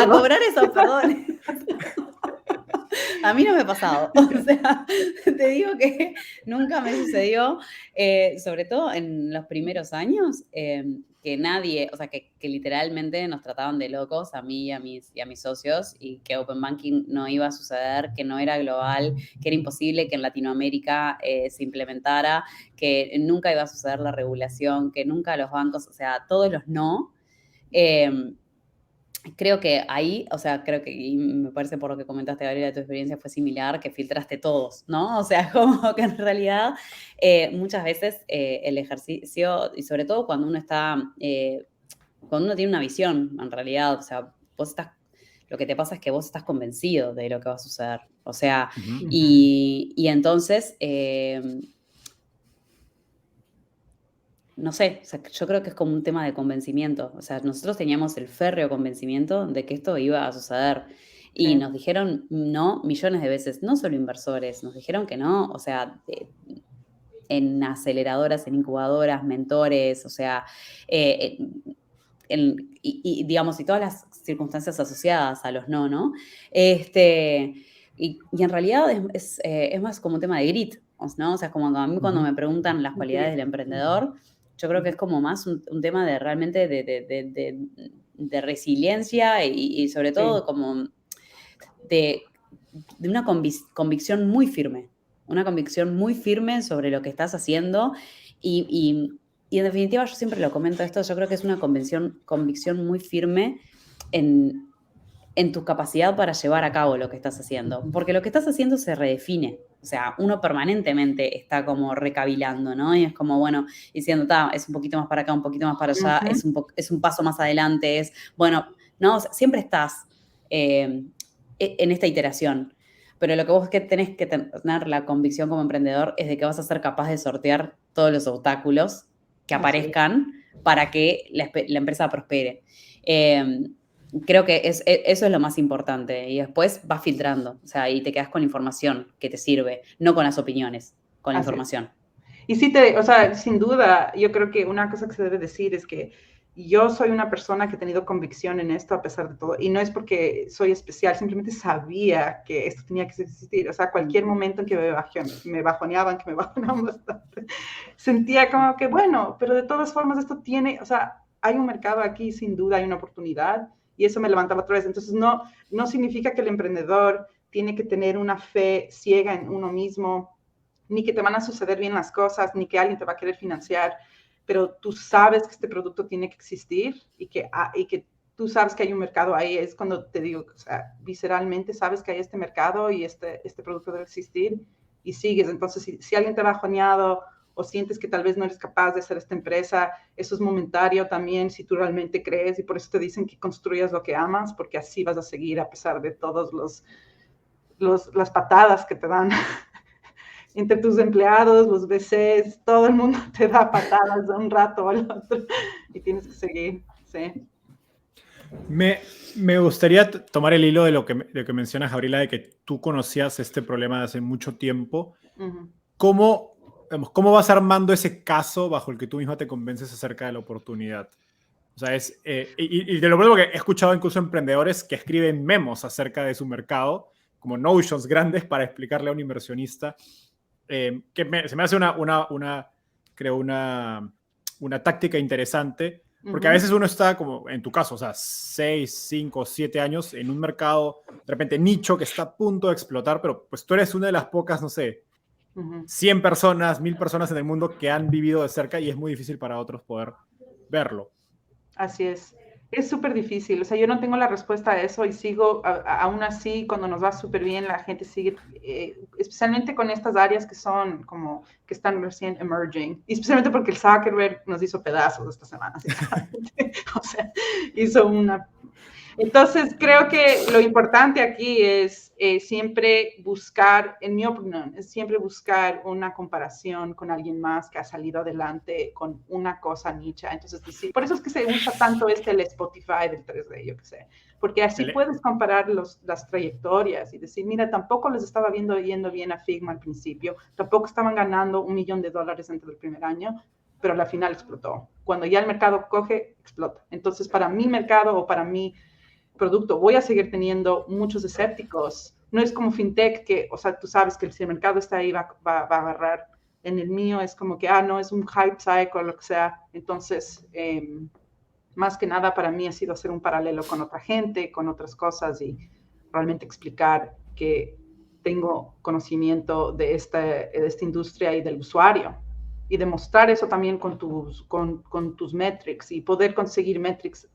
[SPEAKER 5] cobrar
[SPEAKER 7] esos perdones. A mí no me ha pasado. O sea, te digo que nunca me sucedió, sobre todo en los primeros años, que nadie, o sea, que literalmente nos trataban de locos a mí y a mis socios, y que Open Banking no iba a suceder, que no era global, que era imposible que en Latinoamérica se implementara, que nunca iba a suceder la regulación, que nunca los bancos, o sea, todos los no. Creo que ahí, o sea, y me parece por lo que comentaste, Gabriela, tu experiencia fue similar, que filtraste todos, ¿no? O sea, como que en realidad muchas veces el ejercicio, y sobre todo cuando uno cuando uno tiene una visión, en realidad, o sea, lo que te pasa es que vos estás convencido de lo que va a suceder. O sea, y entonces, no sé, o sea, yo creo que es como un tema de convencimiento. O sea, nosotros teníamos el férreo convencimiento de que esto iba a suceder. Y nos dijeron no millones de veces, no solo inversores, nos dijeron que no, o sea, en aceleradoras, en incubadoras, mentores, o sea, digamos, y todas las circunstancias asociadas a los no. Y en realidad es más como un tema de grit, ¿no? O sea, como a mí cuando me preguntan las cualidades del emprendedor, yo creo que es como más un tema de realmente de resiliencia y sobre todo como de una convicción muy firme. Una convicción muy firme sobre lo que estás haciendo y en definitiva, yo siempre lo comento esto, yo creo que es una convicción muy firme en tu capacidad para llevar a cabo lo que estás haciendo. Porque lo que estás haciendo se redefine. O sea, uno permanentemente está como recavilando, ¿no? Y es como, bueno, diciendo, es un poquito más para acá, un poquito más para allá, es un paso más adelante, bueno, ¿no? O sea, siempre estás en esta iteración. Pero lo que vos tenés que tener la convicción como emprendedor es de que vas a ser capaz de sortear todos los obstáculos que aparezcan para que la empresa prospere. Creo que eso es lo más importante. Y después vas filtrando, o sea, y te quedas con la información que te sirve, no con las opiniones, con la información.
[SPEAKER 5] Y sí, o sea, sin duda, yo creo que una cosa que se debe decir es que yo soy una persona que ha tenido convicción en esto a pesar de todo. Y no es porque soy especial, simplemente sabía que esto tenía que existir. O sea, cualquier momento en que me bajoneaban bastante, sentía como que, bueno, pero de todas formas esto tiene, o sea, hay un mercado aquí, sin duda hay una oportunidad. Y eso me levantaba otra vez. Entonces, no significa que el emprendedor tiene que tener una fe ciega en uno mismo, ni que te van a suceder bien las cosas, ni que alguien te va a querer financiar, pero tú sabes que este producto tiene que existir y que tú sabes que hay un mercado ahí. Es cuando te digo, o sea, visceralmente sabes que hay este mercado y este producto debe existir y sigues. Entonces, si alguien te ha bajoneado o sientes que tal vez no eres capaz de hacer esta empresa, eso es momentario también, si tú realmente crees, y por eso te dicen que construyas lo que amas, porque así vas a seguir a pesar de todos las patadas que te dan entre tus empleados, los VCs, todo el mundo te da patadas de un rato al otro y tienes que seguir, sí.
[SPEAKER 6] Me gustaría tomar el hilo de lo que mencionas, Gabriela, de que tú conocías este problema de hace mucho tiempo.
[SPEAKER 5] Uh-huh.
[SPEAKER 6] ¿Cómo vas armando ese caso bajo el que tú misma te convences acerca de la oportunidad? O sea, y de lo primero que he escuchado incluso emprendedores que escriben memos acerca de su mercado, como notions grandes para explicarle a un inversionista, se me hace creo una táctica interesante, porque a veces uno está como, en tu caso, o sea, 6, 5, 7 años en un mercado, de repente nicho, que está a punto de explotar, pero pues tú eres una de las pocas, no sé, 100 personas, 1000 personas en el mundo que han vivido de cerca y es muy difícil para otros poder verlo.
[SPEAKER 5] Así es. Es súper difícil, o sea, yo no tengo la respuesta a eso y sigo, aún así, cuando nos va súper bien, la gente sigue, especialmente con estas áreas que son como, que están recién emerging, y especialmente porque el Zuckerberg nos hizo pedazos esta semana, o sea, hizo una... Entonces, creo que lo importante aquí es siempre buscar, en mi opinión, es siempre buscar una comparación con alguien más que ha salido adelante con una cosa nicha. Entonces, sí, por eso es que se usa tanto el Spotify del 3D, yo qué sé, porque así puedes comparar las trayectorias y decir, mira, tampoco les estaba yendo bien a Figma al principio, tampoco estaban ganando $1 millón dentro del primer año, pero al final explotó. Cuando ya el mercado coge, explota. Entonces, para mi mercado o para mi producto, voy a seguir teniendo muchos escépticos. No es como fintech que, o sea, tú sabes que si el mercado está ahí va a agarrar. En el mío es como que, no, es un hype cycle, lo que sea. Entonces, más que nada para mí ha sido hacer un paralelo con otra gente, con otras cosas y realmente explicar que tengo conocimiento de esta industria y del usuario. Y demostrar eso también con tus metrics y poder conseguir metrics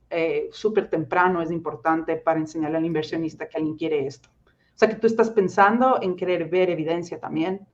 [SPEAKER 5] súper temprano es importante para enseñarle al inversionista que alguien quiere esto. O sea, que tú estás pensando en querer ver evidencia también.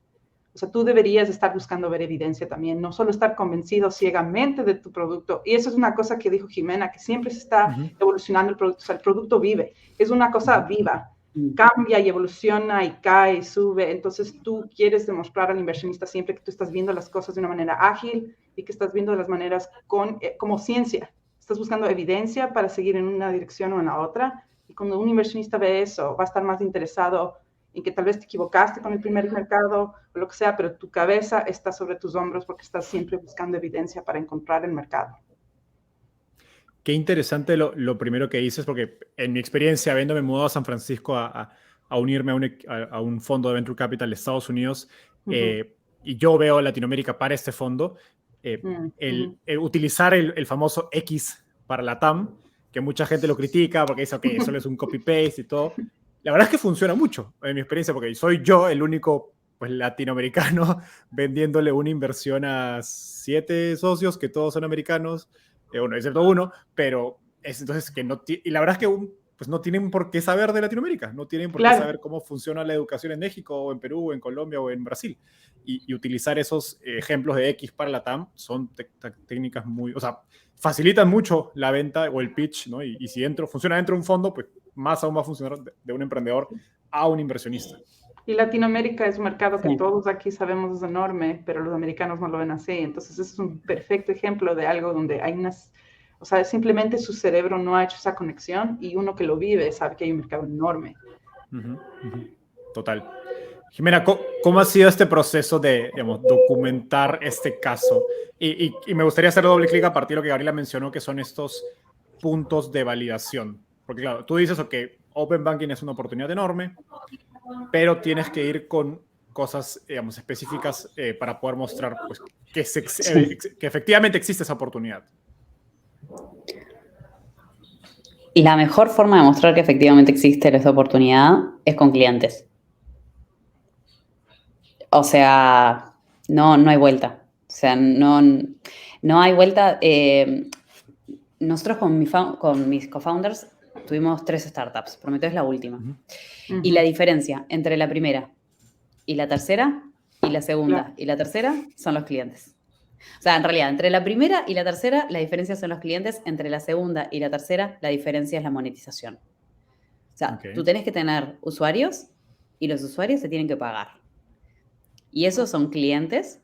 [SPEAKER 5] O sea, tú deberías estar buscando ver evidencia también, no solo estar convencido ciegamente de tu producto. Y eso es una cosa que dijo Jimena, que siempre se está evolucionando el producto. O sea, el producto vive, es una cosa viva. Cambia y evoluciona y cae y sube. Entonces tú quieres demostrar al inversionista siempre que tú estás viendo las cosas de una manera ágil y que estás viendo las maneras como ciencia. Estás buscando evidencia para seguir en una dirección o en la otra. Y cuando un inversionista ve eso, va a estar más interesado en que tal vez te equivocaste con el primer mercado o lo que sea, pero tu cabeza está sobre tus hombros porque estás siempre buscando evidencia para encontrar el mercado.
[SPEAKER 6] Qué interesante lo primero que dices, porque en mi experiencia, habiéndome mudado a San Francisco a unirme a un fondo de Venture Capital de Estados Unidos, y yo veo Latinoamérica para este fondo, el utilizar el famoso X para la TAM, que mucha gente lo critica porque dice, ok, solo es un copy-paste y todo. La verdad es que funciona mucho, en mi experiencia, porque soy yo el único pues, latinoamericano vendiéndole una inversión a 7 socios, que todos son americanos, excepto uno, pero es entonces que no y la verdad es que pues no tienen por qué saber de Latinoamérica, no tienen por qué saber cómo funciona la educación en México, o en Perú, o en Colombia, o en Brasil. Y utilizar esos ejemplos de X para la TAM son técnicas muy, o sea, facilitan mucho la venta o el pitch, ¿no? Y si funciona dentro de un fondo, pues más aún va a funcionar de un emprendedor a un inversionista.
[SPEAKER 5] Y Latinoamérica es un mercado que todos aquí sabemos es enorme, pero los americanos no lo ven así. Entonces, es un perfecto ejemplo de algo donde hay o sea, simplemente su cerebro no ha hecho esa conexión y uno que lo vive sabe que hay un mercado enorme.
[SPEAKER 6] Total. Jimena, ¿cómo ha sido este proceso de, digamos, documentar este caso? Y me gustaría hacer doble clic a partir de lo que Gabriela mencionó, que son estos puntos de validación. Porque claro, tú dices que Open Banking es una oportunidad enorme, pero tienes que ir con cosas, digamos, específicas para poder mostrar pues, que efectivamente existe esa oportunidad.
[SPEAKER 7] La mejor forma de mostrar que efectivamente existe esa oportunidad es con clientes. O sea, no hay vuelta. O sea, no hay vuelta. Nosotros con mis co-founders tuvimos 3 startups. Prometeo es la última. Y la diferencia entre la primera y la tercera y la segunda y la tercera son los clientes. O sea, en realidad, entre la primera y la tercera, la diferencia son los clientes. Entre la segunda y la tercera, la diferencia es la monetización. O sea, tú tenés que tener usuarios y los usuarios te tienen que pagar. Y esos son clientes,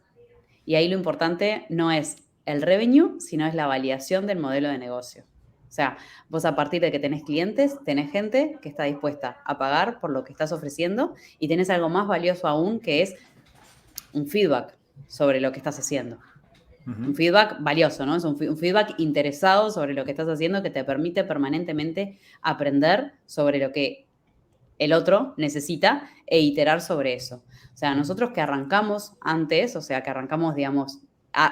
[SPEAKER 7] y ahí lo importante no es el revenue, sino es la validación del modelo de negocio. O sea, vos a partir de que tenés clientes, tenés gente que está dispuesta a pagar por lo que estás ofreciendo y tenés algo más valioso aún, que es un feedback sobre lo que estás haciendo. Un feedback valioso, ¿no? Es un feedback interesado sobre lo que estás haciendo que te permite permanentemente aprender sobre lo que el otro necesita e iterar sobre eso. O sea, nosotros que arrancamos antes, o sea, que arrancamos, digamos,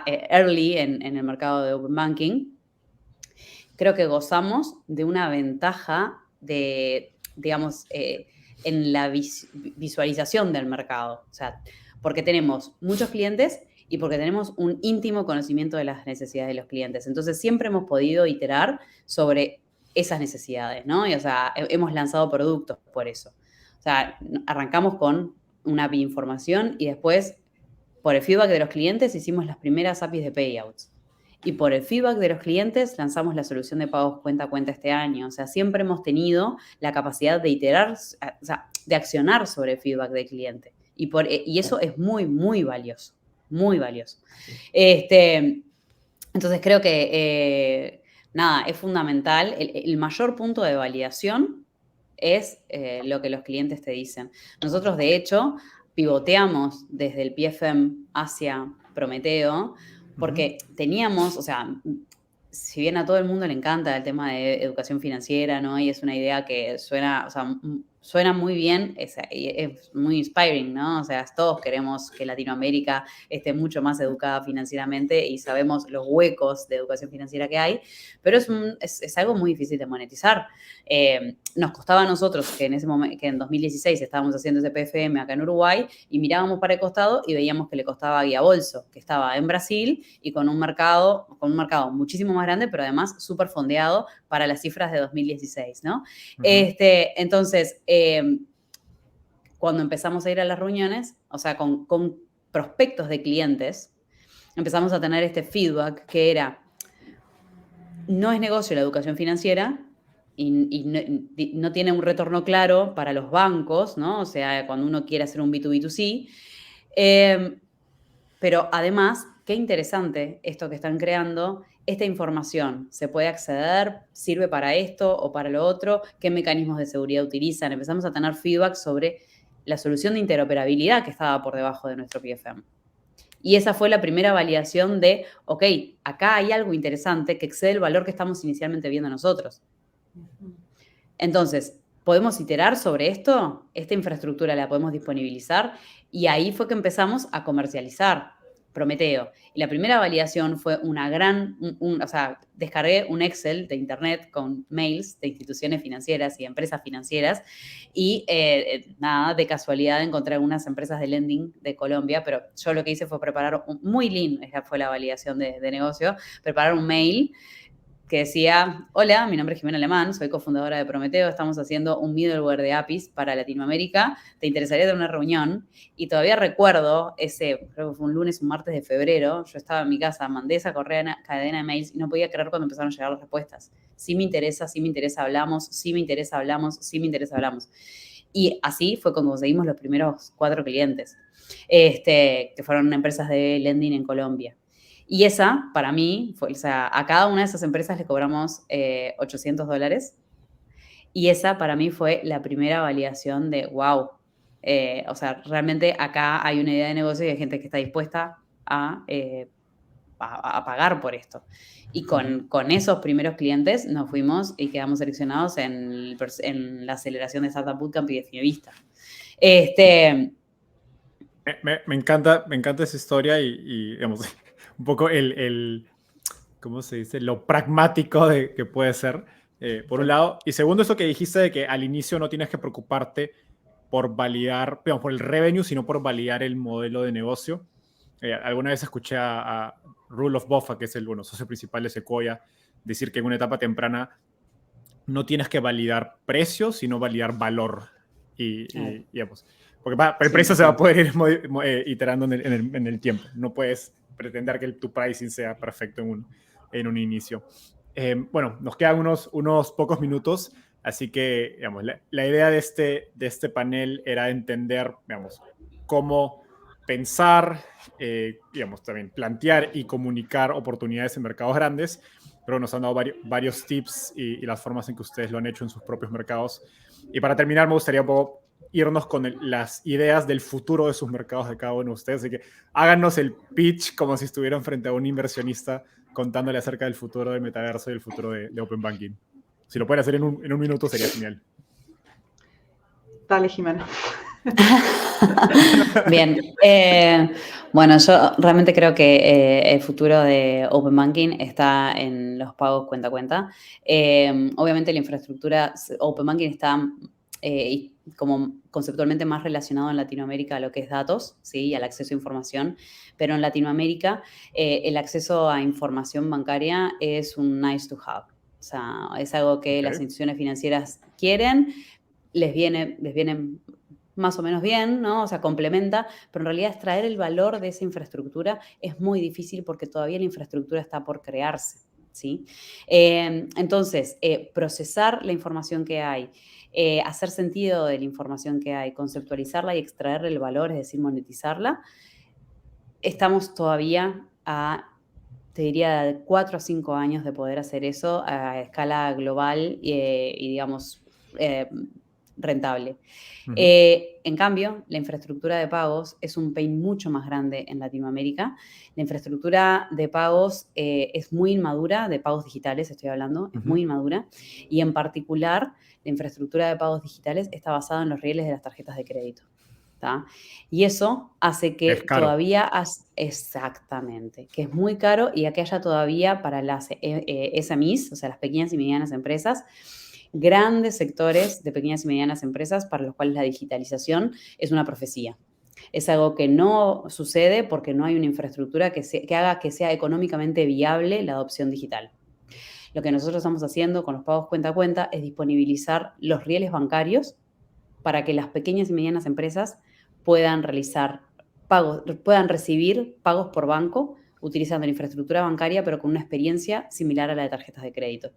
[SPEAKER 7] early en el mercado de Open Banking, creo que gozamos de una ventaja de, digamos, en la visualización del mercado. O sea, porque tenemos muchos clientes y porque tenemos un íntimo conocimiento de las necesidades de los clientes. Entonces, siempre hemos podido iterar sobre esas necesidades, ¿no? Y, o sea, hemos lanzado productos por eso. O sea, arrancamos con una API de información y después, por el feedback de los clientes, hicimos las primeras APIs de payouts. Y por el feedback de los clientes, lanzamos la solución de pagos cuenta a cuenta este año. O sea, siempre hemos tenido la capacidad de iterar, o sea, de accionar sobre el feedback del cliente. Y eso es muy, muy valioso. Muy valioso. Entonces, creo que, nada, es fundamental. El mayor punto de validación es lo que los clientes te dicen. Nosotros, de hecho, pivoteamos desde el PFM hacia Prometeo porque teníamos, o sea, si bien a todo el mundo le encanta el tema de educación financiera, ¿no? Y es una idea que suena, o sea, suena muy bien, es muy inspiring, ¿no? O sea, todos queremos que Latinoamérica esté mucho más educada financieramente y sabemos los huecos de educación financiera que hay, pero es algo muy difícil de monetizar. Nos costaba a nosotros que en ese momento, que en 2016 estábamos haciendo ese PFM acá en Uruguay y mirábamos para el costado y veíamos que le costaba a Guía Bolso, que estaba en Brasil y con un mercado muchísimo más grande, pero además súper fondeado para las cifras de 2016, ¿no? Entonces, cuando empezamos a ir a las reuniones, o sea, con prospectos de clientes, empezamos a tener este feedback que era, no es negocio la educación financiera y no tiene un retorno claro para los bancos, ¿no? O sea, cuando uno quiere hacer un B2B2C. Pero además, qué interesante esto que están creando, esta información, ¿se puede acceder? ¿Sirve para esto o para lo otro? ¿Qué mecanismos de seguridad utilizan? Empezamos a tener feedback sobre la solución de interoperabilidad que estaba por debajo de nuestro PFM. Y esa fue la primera validación de, ok, acá hay algo interesante que excede el valor que estamos inicialmente viendo nosotros. Entonces, ¿podemos iterar sobre esto? Esta infraestructura la podemos disponibilizar y ahí fue que empezamos a comercializar Prometeo. Y la primera validación fue o sea, descargué un Excel de internet con mails de instituciones financieras y empresas financieras y nada, de casualidad encontré algunas empresas de lending de Colombia, pero yo lo que hice fue preparar muy lean, esa fue la validación de negocio, preparar un mail que decía, hola, mi nombre es Jimena Alemán, soy cofundadora de Prometeo, estamos haciendo un middleware de APIs para Latinoamérica, ¿te interesaría tener una reunión? Y todavía recuerdo creo que fue un lunes, un martes de febrero, yo estaba en mi casa, mandé esa cadena de mails y no podía creer cuando empezaron a llegar las respuestas. Sí me interesa, hablamos, sí me interesa, hablamos, sí me interesa, hablamos. Y así fue como conseguimos los primeros 4 clientes, que fueron empresas de lending en Colombia. Y esa, para mí, fue, o sea, a cada una de esas empresas le cobramos $800. Y esa, para mí, fue la primera validación de, wow, o sea, realmente acá hay una idea de negocio y hay gente que está dispuesta a pagar por esto. Y con esos primeros clientes nos fuimos y quedamos seleccionados en la aceleración de Startup Bootcamp y de Finovista.
[SPEAKER 6] Me encanta esa historia y digamos, un poco ¿cómo se dice? Lo pragmático que puede ser, por un lado. Y segundo, eso que dijiste de que al inicio no tienes que preocuparte por validar, digamos, por el revenue, sino por validar el modelo de negocio. Alguna vez escuché a Roelof Botha, que es el socio principal de Sequoia, decir que en una etapa temprana no tienes que validar precio, sino validar valor. Digamos, porque el precio se va a poder ir iterando en el tiempo. No puedes pretender que tu pricing sea perfecto en un inicio. Bueno, nos quedan unos pocos minutos. Así que, digamos, la idea de este panel era entender, digamos, cómo pensar, digamos, también plantear y comunicar oportunidades en mercados grandes, pero nos han dado varios tips y las formas en que ustedes lo han hecho en sus propios mercados. Y para terminar, me gustaría un poco irnos con las ideas del futuro de sus mercados de cada uno de ustedes. Así que háganos el pitch como si estuvieran frente a un inversionista contándole acerca del futuro del metaverso y el futuro de Open Banking. Si lo pueden hacer en un minuto sería genial.
[SPEAKER 5] Dale, Jimena.
[SPEAKER 7] Bien, bueno, yo realmente creo que el futuro de Open Banking está en los pagos cuenta a cuenta. Obviamente la infraestructura, Open Banking está como conceptualmente más relacionado en Latinoamérica a lo que es datos, ¿sí? Y al acceso a información, pero en Latinoamérica el acceso a información bancaria es un nice to have. O sea, es algo que las instituciones financieras quieren, les viene más o menos bien, ¿no? O sea, complementa, pero en realidad extraer el valor de esa infraestructura es muy difícil porque todavía la infraestructura está por crearse, ¿sí? Entonces, procesar la información que hay, hacer sentido de la información que hay, conceptualizarla y extraerle el valor, es decir, monetizarla, estamos todavía te diría, de 4 a 5 años de poder hacer eso a escala global y digamos, rentable. En cambio, la infraestructura de pagos es un pain mucho más grande en Latinoamérica. La infraestructura de pagos es muy inmadura, de pagos digitales estoy hablando, es muy inmadura. Y en particular, la infraestructura de pagos digitales está basada en los rieles de las tarjetas de crédito. ¿tá? Y eso hace que todavía, exactamente, que es muy caro y que haya todavía para las SMEs, o sea, las pequeñas y medianas empresas, grandes sectores de pequeñas y medianas empresas para los cuales la digitalización es una profecía. Es algo que no sucede porque no hay una infraestructura que haga que sea económicamente viable la adopción digital. Lo que nosotros estamos haciendo con los pagos cuenta a cuenta es disponibilizar los rieles bancarios para que las pequeñas y medianas empresas puedan realizar pagos, puedan recibir pagos por banco utilizando la infraestructura bancaria, pero con una experiencia similar a la de tarjetas de crédito.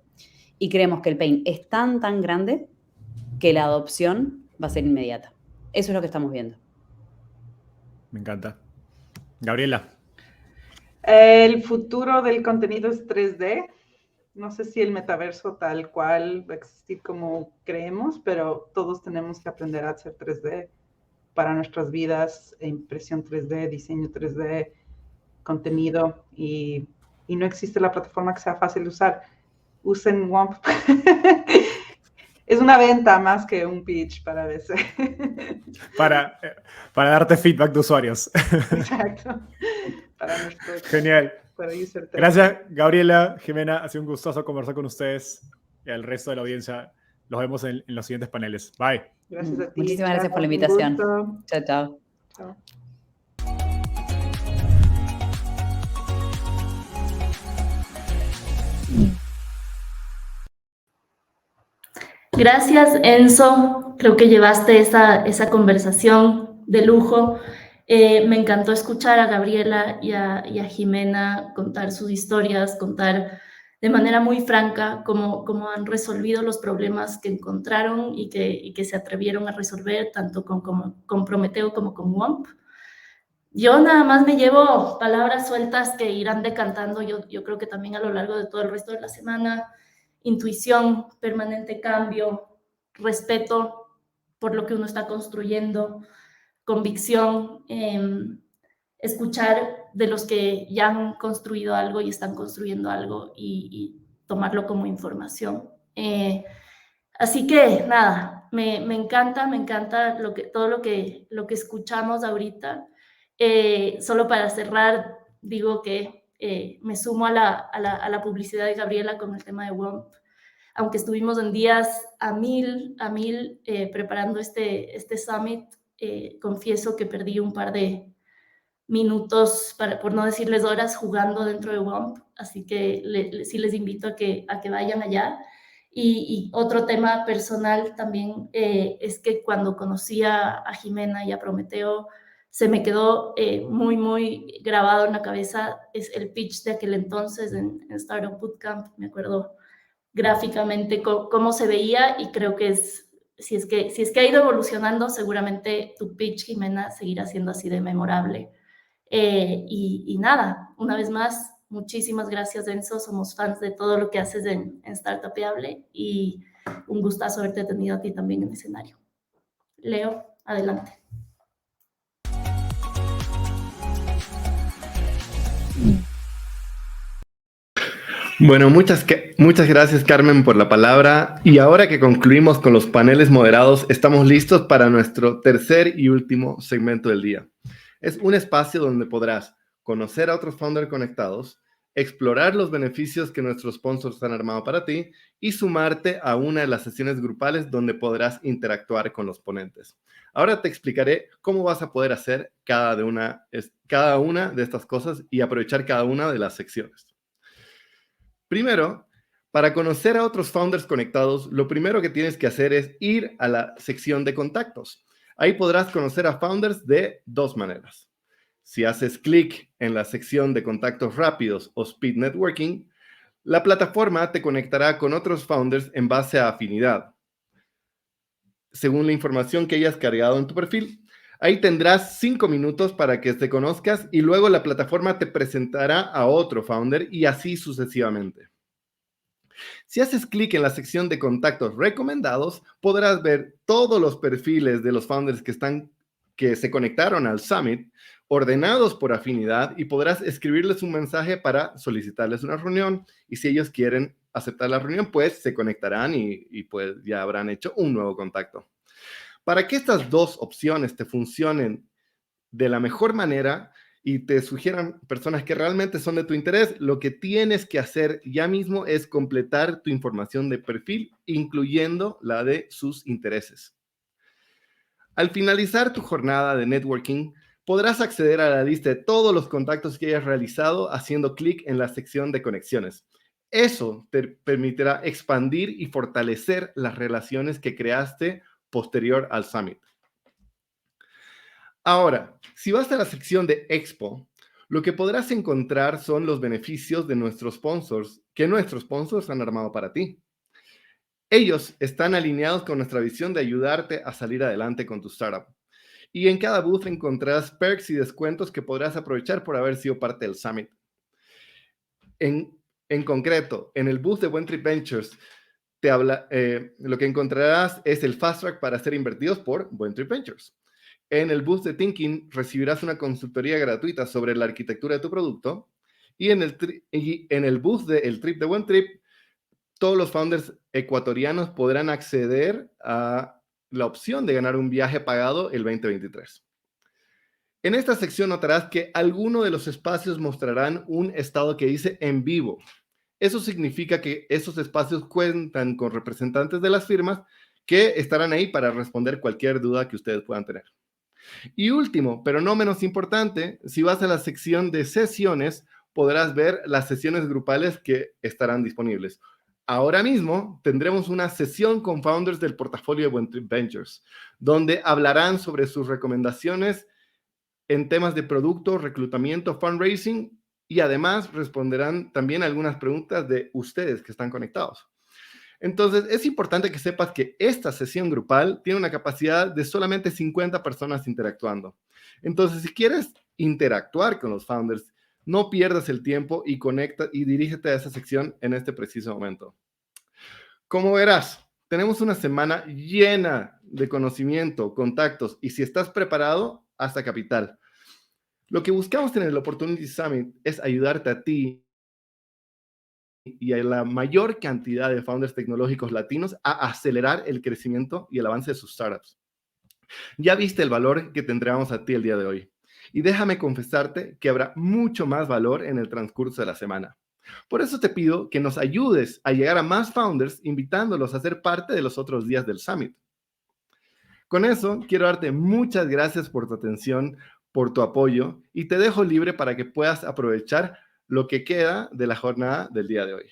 [SPEAKER 7] Y creemos que el pain es tan grande que la adopción va a ser inmediata. Eso es lo que estamos viendo.
[SPEAKER 6] Me encanta. Gabriela.
[SPEAKER 5] El futuro del contenido es 3D. No sé si el metaverso tal cual va a existir como creemos, pero todos tenemos que aprender a hacer 3D para nuestras vidas, impresión 3D, diseño 3D, contenido, y no existe la plataforma que sea fácil de usar. Usen WOMP. Es una venta más que un pitch para veces.
[SPEAKER 6] Para darte feedback de usuarios.
[SPEAKER 5] Exacto.
[SPEAKER 6] Genial. Gracias, Gabriela, Jimena. Ha sido un gustazo conversar con ustedes y al resto de la audiencia. Los vemos en los siguientes paneles. Bye.
[SPEAKER 5] Gracias a ti.
[SPEAKER 7] Muchísimas gracias por la invitación. Chao, chao.
[SPEAKER 5] Chao.
[SPEAKER 2] Gracias, Enzo. Creo que llevaste esa conversación de lujo. Me encantó escuchar a Gabriela y a Jimena contar sus historias, contar de manera muy franca cómo han resolvido los problemas que encontraron y que se atrevieron a resolver, tanto con Prometeo como con WOMP. Yo nada más me llevo palabras sueltas que irán decantando, yo creo que también a lo largo de todo el resto de la semana. Intuición, permanente cambio, respeto por lo que uno está construyendo, convicción, escuchar de los que ya han construido algo y están construyendo algo y tomarlo como información. Así que nada, me encanta todo lo que escuchamos ahorita. Solo para cerrar, digo que me sumo a la publicidad de Gabriela con el tema de WOMP. Aunque estuvimos en días a mil preparando este summit, confieso que perdí un par de minutos, por no decirles horas, jugando dentro de WOMP, así que sí les invito a que vayan allá. Y otro tema personal también es que cuando conocí a Jimena y a Prometeo, se me quedó muy grabado en la cabeza es el pitch de aquel entonces en Startup Bootcamp, me acuerdo gráficamente cómo se veía, y creo que si es que ha ido evolucionando, seguramente tu pitch, Jimena, seguirá siendo así de memorable. Y nada, una vez más, muchísimas gracias, Enzo. Somos fans de todo lo que haces en Startupeable, y un gustazo haberte tenido a ti también en el escenario. Leo, adelante.
[SPEAKER 1] Bueno, muchas gracias, Carmen, por la palabra. Y ahora que concluimos con los paneles moderados, estamos listos para nuestro tercer y último segmento del día. Es un espacio donde podrás conocer a otros founders conectados, explorar los beneficios que nuestros sponsors han armado para ti y sumarte a una de las sesiones grupales donde podrás interactuar con los ponentes. Ahora te explicaré cómo vas a poder hacer cada una de estas cosas y aprovechar cada una de las secciones. Primero, para conocer a otros founders conectados, lo primero que tienes que hacer es ir a la sección de contactos. Ahí podrás conocer a founders de dos maneras. Si haces clic en la sección de contactos rápidos o Speed Networking, la plataforma te conectará con otros founders en base a afinidad, según la información que hayas cargado en tu perfil. Ahí tendrás 5 minutos para que te conozcas y luego la plataforma te presentará a otro founder y así sucesivamente. Si haces clic en la sección de contactos recomendados, podrás ver todos los perfiles de los founders que se conectaron al Summit, ordenados por afinidad, y podrás escribirles un mensaje para solicitarles una reunión, y si ellos quieren aceptar la reunión, pues se conectarán y pues ya habrán hecho un nuevo contacto. Para que estas dos opciones te funcionen de la mejor manera y te sugieran personas que realmente son de tu interés, lo que tienes que hacer ya mismo es completar tu información de perfil, incluyendo la de sus intereses. Al finalizar tu jornada de networking, podrás acceder a la lista de todos los contactos que hayas realizado haciendo clic en la sección de conexiones. Eso te permitirá expandir y fortalecer las relaciones que creaste posterior al Summit. Ahora, si vas a la sección de Expo, lo que podrás encontrar son los beneficios de nuestros sponsors, que nuestros sponsors han armado para ti. Ellos están alineados con nuestra visión de ayudarte a salir adelante con tu startup. Y en cada booth encontrarás perks y descuentos que podrás aprovechar por haber sido parte del Summit. En concreto, en el booth de Buen Trip Ventures, lo que encontrarás es el Fast Track para ser invertidos por Buen Trip Ventures. En el booth de Thinking recibirás una consultoría gratuita sobre la arquitectura de tu producto. Y en el booth del Trip de Buen Trip, todos los founders ecuatorianos podrán acceder a la opción de ganar un viaje pagado el 2023. En esta sección notarás que algunos de los espacios mostrarán un estado que dice en vivo. Eso significa que esos espacios cuentan con representantes de las firmas que estarán ahí para responder cualquier duda que ustedes puedan tener. Y último, pero no menos importante, si vas a la sección de sesiones, podrás ver las sesiones grupales que estarán disponibles. Ahora mismo tendremos una sesión con founders del portafolio de Buen Trip Ventures, donde hablarán sobre sus recomendaciones en temas de producto, reclutamiento, fundraising, y además responderán también algunas preguntas de ustedes que están conectados. Entonces, es importante que sepas que esta sesión grupal tiene una capacidad de solamente 50 personas interactuando. Entonces, si quieres interactuar con los founders, no pierdas el tiempo y conecta y dirígete a esa sección en este preciso momento. Como verás, tenemos una semana llena de conocimiento, contactos, y si estás preparado, hasta capital. Lo que buscamos en el Opportunity Summit es ayudarte a ti y a la mayor cantidad de founders tecnológicos latinos a acelerar el crecimiento y el avance de sus startups. Ya viste el valor que te entregamos a ti el día de hoy. Y déjame confesarte que habrá mucho más valor en el transcurso de la semana. Por eso te pido que nos ayudes a llegar a más founders, invitándolos a ser parte de los otros días del Summit. Con eso, quiero darte muchas gracias por tu atención, por tu apoyo, y te dejo libre para que puedas aprovechar lo que queda de la jornada del día de hoy.